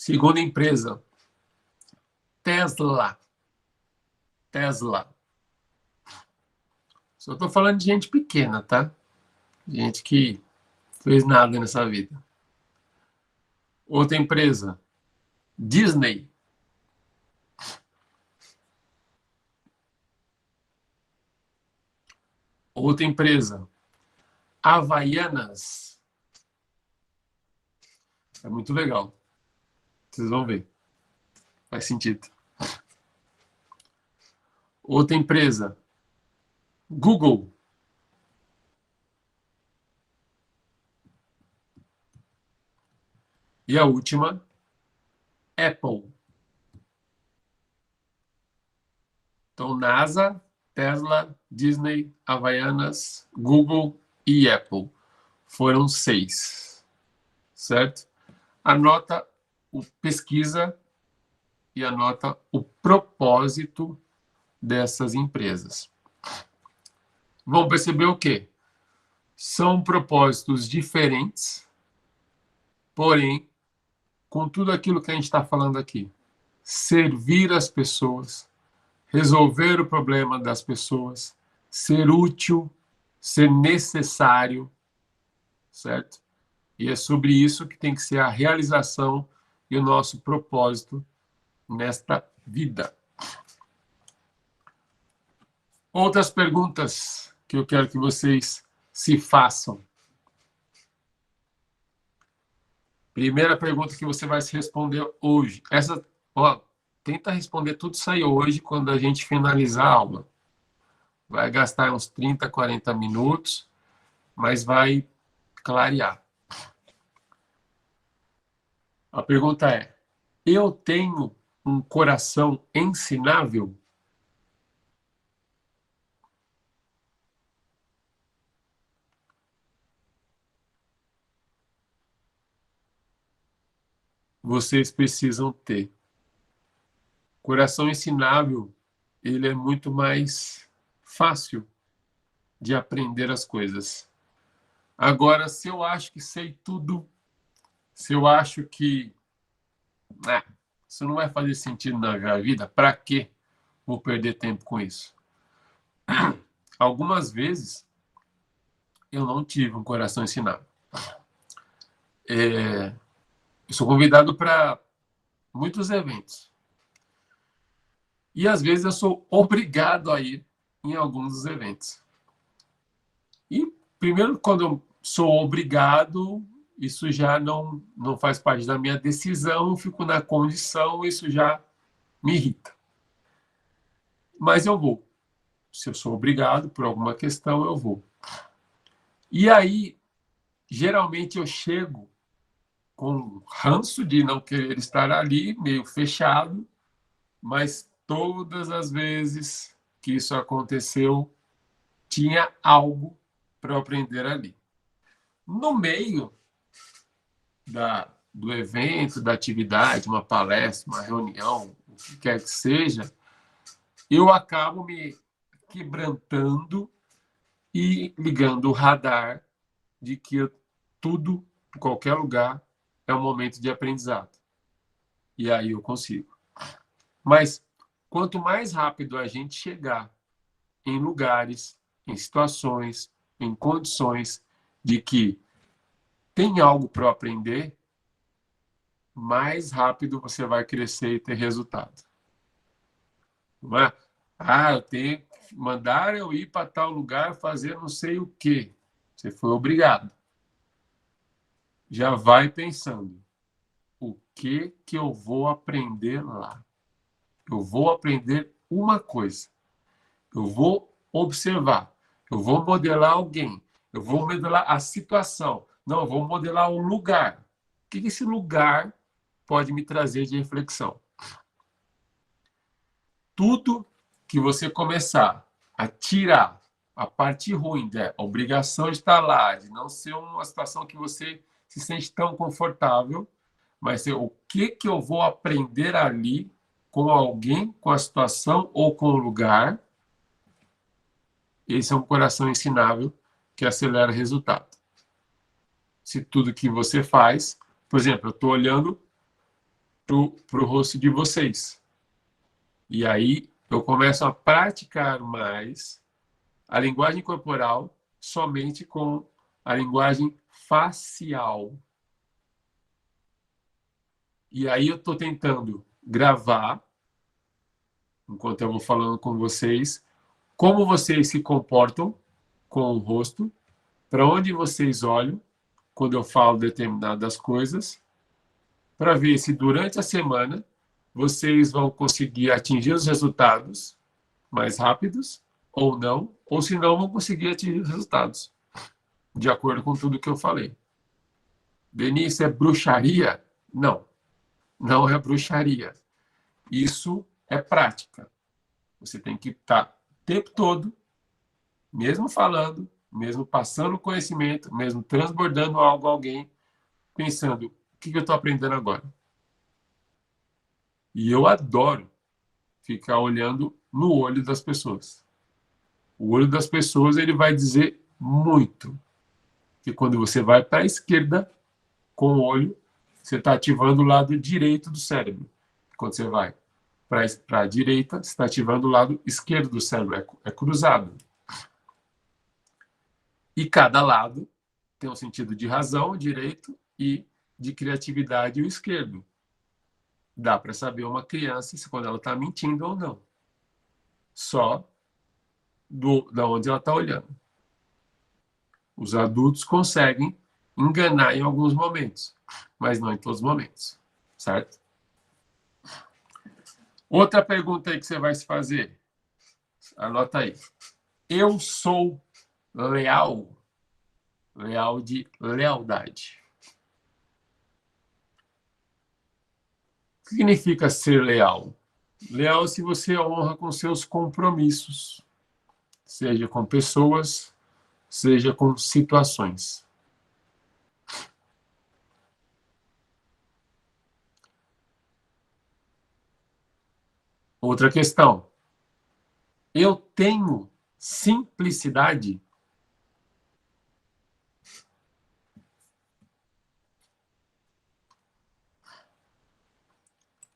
Segunda empresa, Tesla. Tesla. Só estou falando de gente pequena, tá? Gente que fez nada nessa vida. Outra empresa, Disney. Outra empresa, Havaianas. É muito legal. Vocês vão ver. Faz sentido. Outra empresa, Google. E a última, Apple. Então, NASA, Tesla, Disney, Havaianas, Google e Apple. Foram 6. Certo? Anota o pesquisa e anota o propósito dessas empresas. Vão perceber o quê? São propósitos diferentes, porém, com tudo aquilo que a gente está falando aqui. Servir as pessoas, resolver o problema das pessoas, ser útil, ser necessário, certo? E é sobre isso que tem que ser a realização e o nosso propósito nesta vida. Outras perguntas que eu quero que vocês se façam. Primeira pergunta que você vai se responder hoje. Essa, ó, tenta responder tudo isso aí hoje, quando a gente finalizar a aula. Vai gastar uns 30, 40 minutos, mas vai clarear. A pergunta é: eu tenho um coração ensinável? Vocês precisam ter. Coração ensinável, ele é muito mais fácil de aprender as coisas. Agora, se eu acho que sei tudo, se eu acho que isso não vai fazer sentido na minha vida, para que vou perder tempo com isso? Algumas vezes eu não tive um coração ensinável. Eu sou convidado para muitos eventos. E às vezes eu sou obrigado a ir em alguns dos eventos. E primeiro, quando eu sou obrigado, isso já não faz parte da minha decisão, eu fico na condição, isso já me irrita. Mas eu vou. Se eu sou obrigado por alguma questão, eu vou. E aí, geralmente eu chego com ranço de não querer estar ali, meio fechado, mas todas as vezes que isso aconteceu, tinha algo para eu aprender ali. No meio do evento, da atividade, uma palestra, uma reunião, o que quer que seja, eu acabo me quebrantando e ligando o radar de que tudo, em qualquer lugar, é um momento de aprendizado. E aí eu consigo. Mas quanto mais rápido a gente chegar em lugares, em situações, em condições de que tem algo para aprender, mais rápido você vai crescer e ter resultado. Não é? Eu tenho que mandar eu ir para tal lugar fazer não sei o quê. Você foi obrigado. Já vai pensando, o que eu vou aprender lá? Eu vou aprender uma coisa. Eu vou observar. Eu vou modelar alguém. Eu vou modelar a situação. Não, eu vou modelar o lugar. O que esse lugar pode me trazer de reflexão? Tudo que você começar a tirar a parte ruim, a obrigação de estar lá, de não ser uma situação que você se sente tão confortável, mas ser o que eu vou aprender ali com alguém, com a situação ou com o lugar. Esse é um coração ensinável que acelera o resultado. Se tudo que você faz, por exemplo, eu estou olhando pro rosto de vocês. E aí eu começo a praticar mais a linguagem corporal somente com a linguagem facial. E aí eu estou tentando gravar, enquanto eu vou falando com vocês, como vocês se comportam com o rosto, para onde vocês olham quando eu falo determinadas coisas, para ver se durante a semana vocês vão conseguir atingir os resultados mais rápidos ou não, ou se não vão conseguir atingir os resultados, de acordo com tudo que eu falei. Denise, é bruxaria? Não, não é bruxaria. Isso é prática. Você tem que estar o tempo todo, mesmo falando, mesmo passando conhecimento, mesmo transbordando algo a alguém, pensando, o que eu estou aprendendo agora? E eu adoro ficar olhando no olho das pessoas. O olho das pessoas ele vai dizer muito. Que quando você vai para a esquerda com o olho, você está ativando o lado direito do cérebro. Quando você vai para a direita, você está ativando o lado esquerdo do cérebro. É cruzado. E cada lado tem um sentido de razão, o direito, e de criatividade, o esquerdo. Dá para saber uma criança se quando ela está mentindo ou não. Só da onde ela está olhando. Os adultos conseguem enganar em alguns momentos, mas não em todos os momentos, certo? Outra pergunta aí que você vai se fazer. Anota aí. Eu sou leal. Leal de lealdade. O que significa ser leal? Leal é se você honra com seus compromissos, seja com pessoas, seja com situações. Outra questão. Eu tenho simplicidade?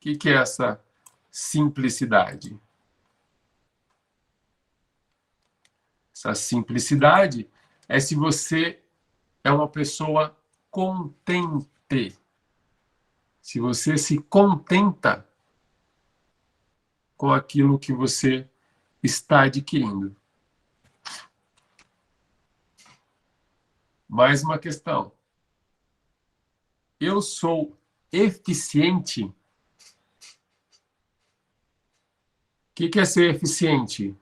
O que é essa simplicidade? Essa simplicidade é se você é uma pessoa contente. Se você se contenta com aquilo que você está adquirindo. Mais uma questão. Eu sou eficiente? O que é ser eficiente?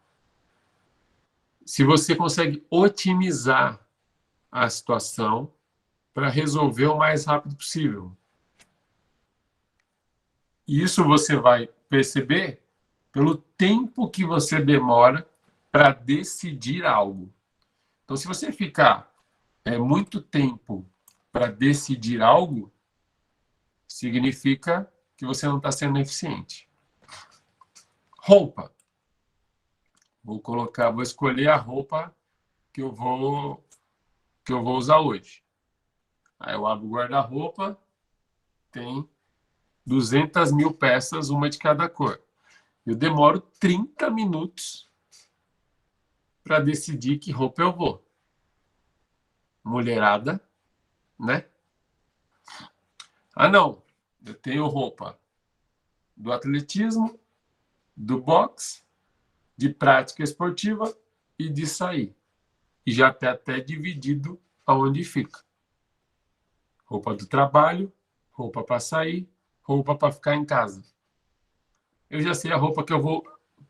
Se você consegue otimizar a situação para resolver o mais rápido possível. E isso você vai perceber pelo tempo que você demora para decidir algo. Então, se você ficar muito tempo para decidir algo, significa que você não está sendo eficiente. Roupa. Vou escolher a roupa que eu vou usar hoje. Aí eu abro o guarda-roupa, tem 200 mil peças, uma de cada cor. Eu demoro 30 minutos para decidir que roupa eu vou. Mulherada, né? Ah, não. Eu tenho roupa do atletismo, do boxe, de prática esportiva e de sair. E já está até dividido aonde fica. Roupa do trabalho, roupa para sair, roupa para ficar em casa. Eu já sei a roupa que eu vou,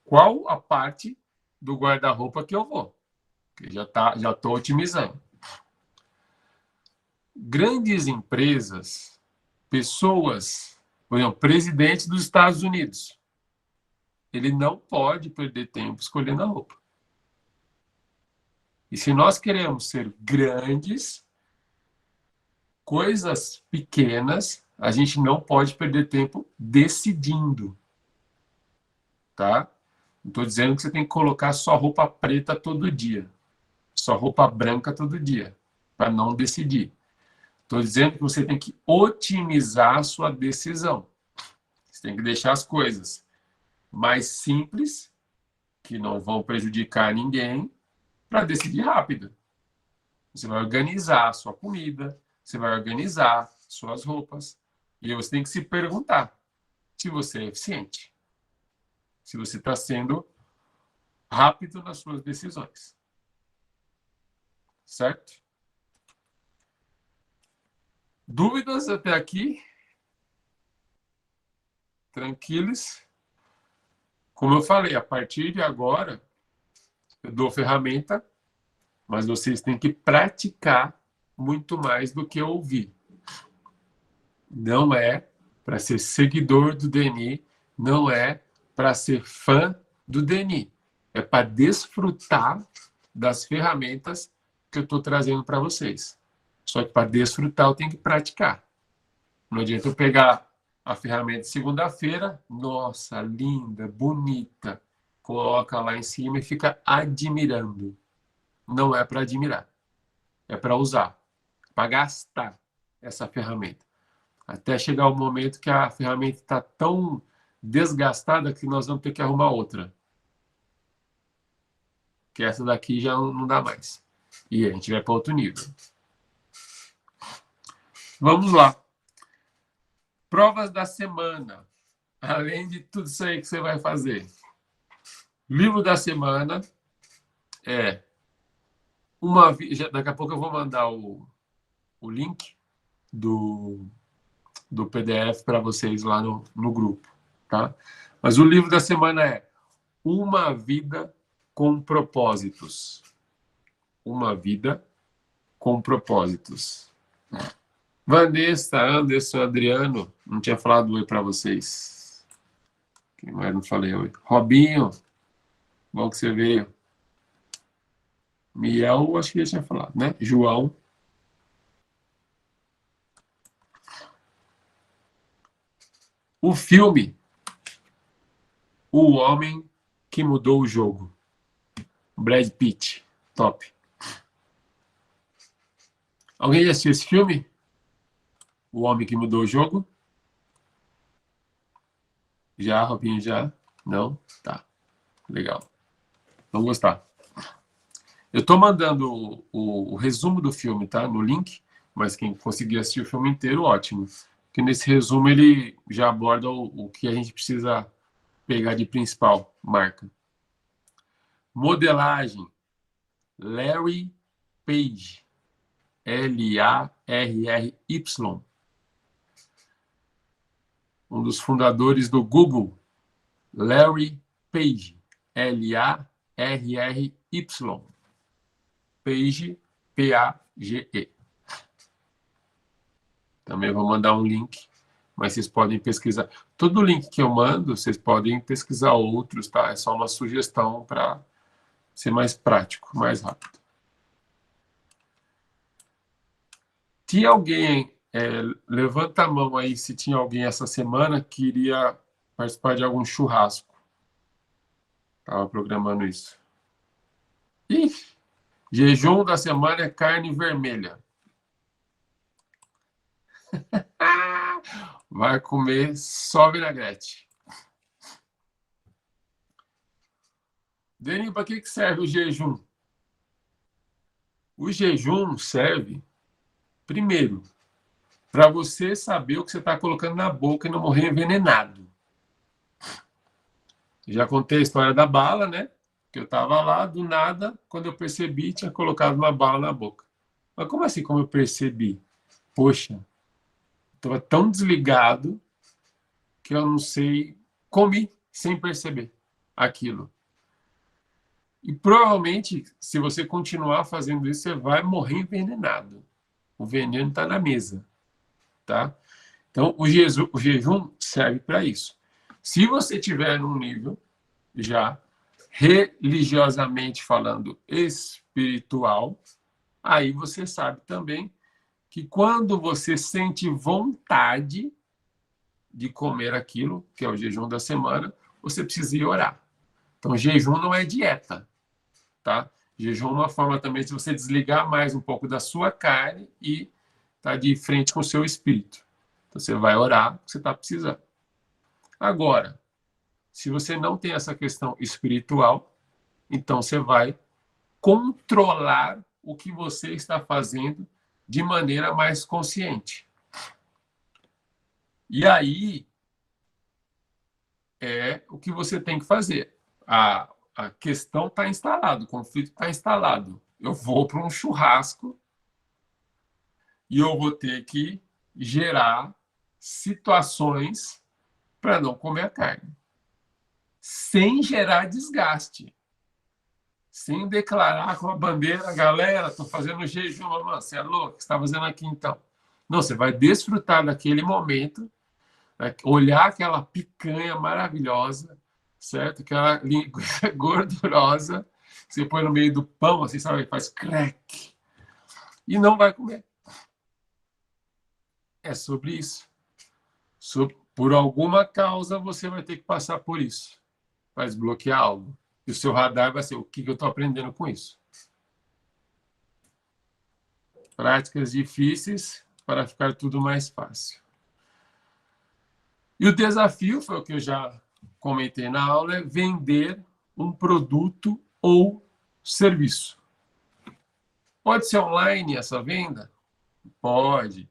qual a parte do guarda-roupa que eu vou. Que já estou otimizando. Grandes empresas, pessoas, por exemplo, presidente dos Estados Unidos, ele não pode perder tempo escolhendo a roupa. E se nós queremos ser grandes, coisas pequenas, a gente não pode perder tempo decidindo. Tá? Não estou dizendo que você tem que colocar só roupa preta todo dia, só roupa branca todo dia, para não decidir. Estou dizendo que você tem que otimizar a sua decisão. Você tem que deixar as coisas mais simples, que não vão prejudicar ninguém, para decidir rápido. Você vai organizar a sua comida, você vai organizar suas roupas, e você tem que se perguntar se você é eficiente, se você está sendo rápido nas suas decisões. Certo? Dúvidas até aqui? Tranquilos? Como eu falei, a partir de agora, eu dou ferramenta, mas vocês têm que praticar muito mais do que ouvir. Não é para ser seguidor do Denis, não é para ser fã do Denis. É para desfrutar das ferramentas que eu estou trazendo para vocês. Só que para desfrutar eu tenho que praticar. Não adianta eu pegar a ferramenta de segunda-feira, nossa, linda, bonita, coloca lá em cima e fica admirando. Não é para admirar, é para usar, para gastar essa ferramenta. Até chegar o momento que a ferramenta está tão desgastada que nós vamos ter que arrumar outra. Que essa daqui já não dá mais. E a gente vai para outro nível. Vamos lá. Provas da semana. Além de tudo isso aí que você vai fazer. Livro da semana é daqui a pouco eu vou mandar o link do PDF para vocês lá no grupo, tá? Mas o livro da semana é Uma Vida com Propósitos. Uma Vida com Propósitos. Vanessa, Anderson, Adriano, não tinha falado oi para vocês. Quem mais não falei oi? Robinho, bom que você veio. Miel, acho que já tinha falado, né? João. O filme O Homem que Mudou o Jogo. Brad Pitt. Top. Alguém já assistiu esse filme? O Homem que Mudou o Jogo? Já, Robinho, já? Não? Tá. Legal. Vão gostar. Eu estou mandando o resumo do filme, tá? No link, mas quem conseguir assistir o filme inteiro, ótimo. Porque nesse resumo ele já aborda o que a gente precisa pegar de principal marca. Modelagem. Larry Page. Larry. Um dos fundadores do Google. Larry Page. Larry. Page, P-A-G-E. Também vou mandar um link, mas vocês podem pesquisar. Todo link que eu mando, vocês podem pesquisar outros, tá? É só uma sugestão para ser mais prático, mais rápido. Tinha alguém, levanta a mão aí se tinha alguém essa semana que iria participar de algum churrasco. Estava programando isso. Ih, jejum da semana é carne vermelha. Vai comer só vinagrete. Denis, para que serve o jejum? O jejum serve, primeiro, para você saber o que você está colocando na boca e não morrer envenenado. Já contei a história da bala, né? Que eu estava lá, do nada, quando eu percebi, tinha colocado uma bala na boca. Mas como assim, como eu percebi? Poxa, estava tão desligado que eu não sei, comi sem perceber aquilo. E provavelmente, se você continuar fazendo isso, você vai morrer envenenado. O veneno está na mesa, tá? Então, o jejum serve para isso. Se você tiver num nível já religiosamente falando espiritual, aí você sabe também que quando você sente vontade de comer aquilo, que é o jejum da semana, você precisa ir orar. Então, jejum não é dieta, tá? Jejum é uma forma também de você desligar mais um pouco da sua carne e estar de frente com o seu espírito. Então, você vai orar o que você está precisando. Agora, se você não tem essa questão espiritual, então você vai controlar o que você está fazendo de maneira mais consciente. E aí é o que você tem que fazer. A questão está instalada, o conflito está instalado. Eu vou para um churrasco e eu vou ter que gerar situações para não comer a carne, sem gerar desgaste, sem declarar com a bandeira, galera, estou fazendo jejum, mano, você é louco, o que você está fazendo aqui então? Não, você vai desfrutar daquele momento, né? Olhar aquela picanha maravilhosa, certo? Aquela linguiça gordurosa, que você põe no meio do pão, assim, sabe? Faz crack. E não vai comer. É sobre isso. Por alguma causa, você vai ter que passar por isso. Vai desbloquear algo. E o seu radar vai ser o que eu estou aprendendo com isso. Práticas difíceis para ficar tudo mais fácil. E o desafio, foi o que eu já comentei na aula, é vender um produto ou serviço. Pode ser online essa venda? Pode.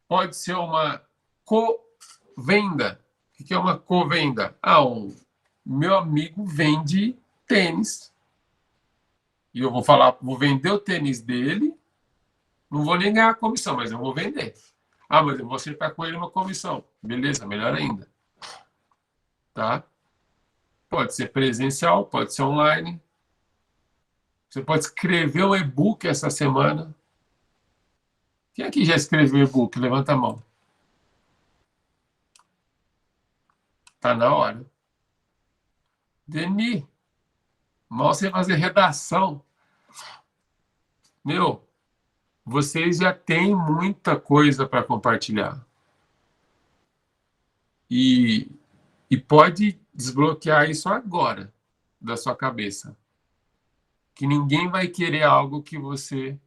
Pode ser uma co-venda. O que é uma co-venda? Meu amigo vende tênis. E eu vou vender o tênis dele, não vou nem ganhar a comissão, mas eu vou vender. Mas eu vou acertar com ele uma comissão. Beleza, melhor ainda. Tá? Pode ser presencial, pode ser online. Você pode escrever um e-book essa semana. Quem aqui já escreveu e-book? Levanta a mão. Tá na hora. Deni, mal você fazer redação. Meu, vocês já têm muita coisa para compartilhar. E pode desbloquear isso agora da sua cabeça. Que ninguém vai querer algo que você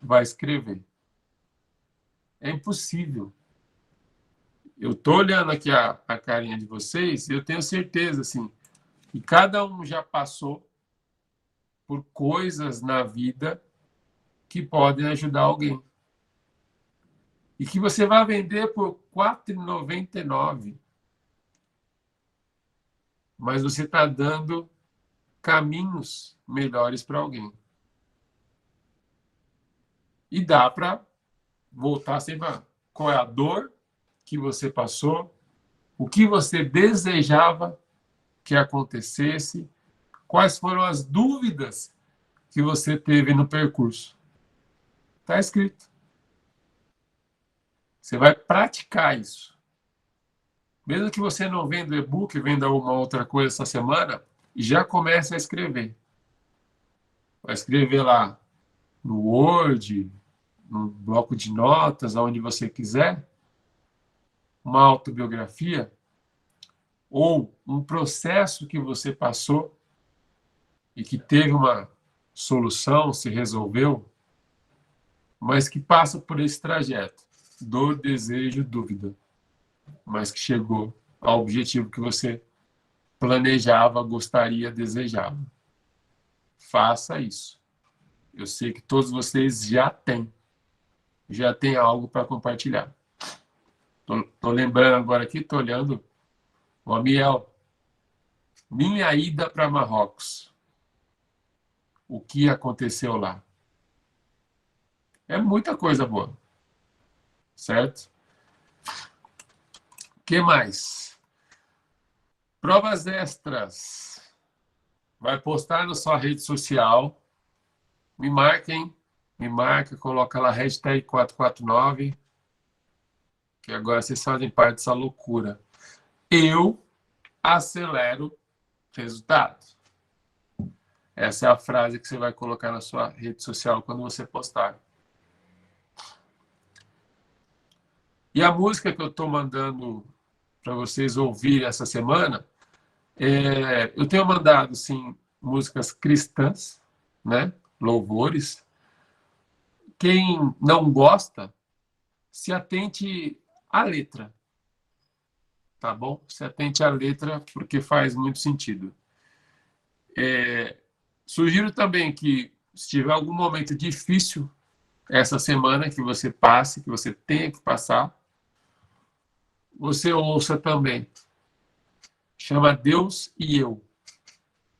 vai escrever. É impossível. Eu estou olhando aqui a carinha de vocês e eu tenho certeza assim, que cada um já passou por coisas na vida que podem ajudar alguém. E que você vai vender por R$ 4,99. Mas você está dando caminhos melhores para alguém. E dá para voltar sempre a qual é a dor que você passou, o que você desejava que acontecesse, quais foram as dúvidas que você teve no percurso. Está escrito. Você vai praticar isso. Mesmo que você não venda e-book, venda uma outra coisa essa semana, já comece a escrever. Vai escrever lá no Word, no bloco de notas, aonde você quiser, uma autobiografia ou um processo que você passou e que teve uma solução, se resolveu, mas que passa por esse trajeto, dor, desejo, dúvida, mas que chegou ao objetivo que você planejava, gostaria, desejava. Faça isso. Eu sei que todos vocês já têm algo para compartilhar. Estou lembrando agora aqui, estou olhando o Amiel. Minha ida para Marrocos. O que aconteceu lá? É muita coisa boa. Certo? O que mais? Provas extras. Vai postar na sua rede social. Me marquem. Me marca, coloca lá hashtag 449. Que agora vocês fazem parte dessa loucura. Eu acelero resultados. Essa é a frase que você vai colocar na sua rede social quando você postar. E a música que eu estou mandando para vocês ouvirem essa semana, eu tenho mandado, sim, músicas cristãs, né? Louvores. Quem não gosta, se atente à letra. tá bom? Se atente à letra, porque faz muito sentido. Sugiro também que, se tiver algum momento difícil essa semana, que você passe, que você tenha que passar, você ouça também. Chama Deus e Eu,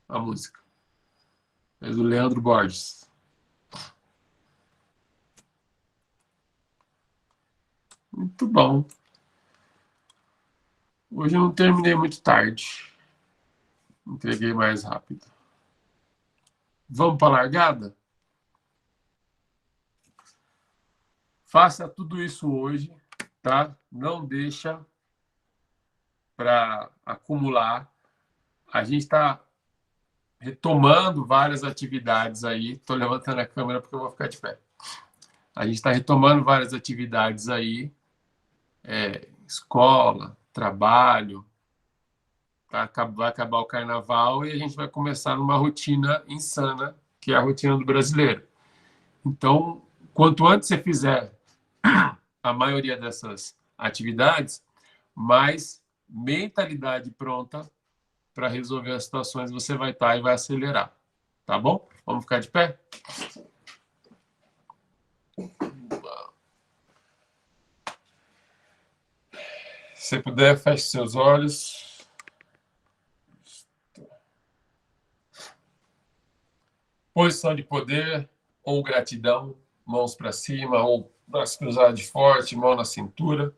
a música. É do Leandro Borges. Muito bom. Hoje eu não terminei muito tarde. Entreguei mais rápido. Vamos para a largada? Faça tudo isso hoje, tá? Não deixa para acumular. A gente está retomando várias atividades aí. Estou levantando a câmera porque eu vou ficar de pé. A gente está retomando várias atividades aí. Escola, trabalho. Vai acabar o carnaval e a gente vai começar numa rotina insana, que é a rotina do brasileiro. Então, quanto antes você fizer a maioria dessas atividades, mais mentalidade pronta para resolver as situações você vai estar e vai acelerar. Tá bom? Vamos ficar de pé? Se puder, feche seus olhos. Posição de poder ou gratidão, mãos para cima ou braço cruzado de forte, mão na cintura,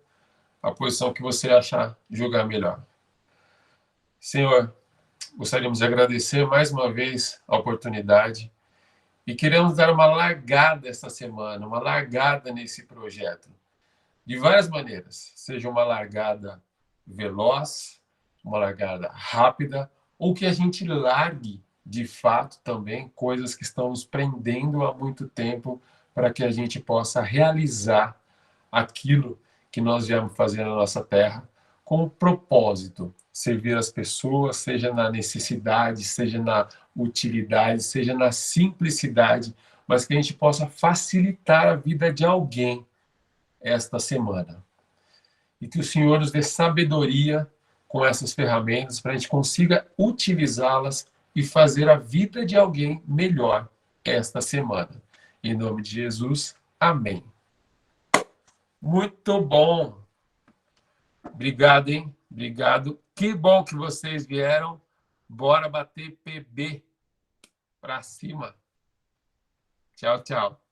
a posição que você achar julgar melhor. Senhor, gostaríamos de agradecer mais uma vez a oportunidade e queremos dar uma largada essa semana, uma largada nesse projeto, de várias maneiras, seja uma largada veloz, uma largada rápida, ou que a gente largue de fato também coisas que estão nos prendendo há muito tempo para que a gente possa realizar aquilo que nós viemos fazer na nossa terra com o propósito, servir as pessoas, seja na necessidade, seja na utilidade, seja na simplicidade, mas que a gente possa facilitar a vida de alguém esta semana. E que o Senhor nos dê sabedoria com essas ferramentas para a gente consiga utilizá-las e fazer a vida de alguém melhor esta semana. Em nome de Jesus, amém. Muito bom. Obrigado, hein? Obrigado. Que bom que vocês vieram. Bora bater PB para cima. Tchau, tchau.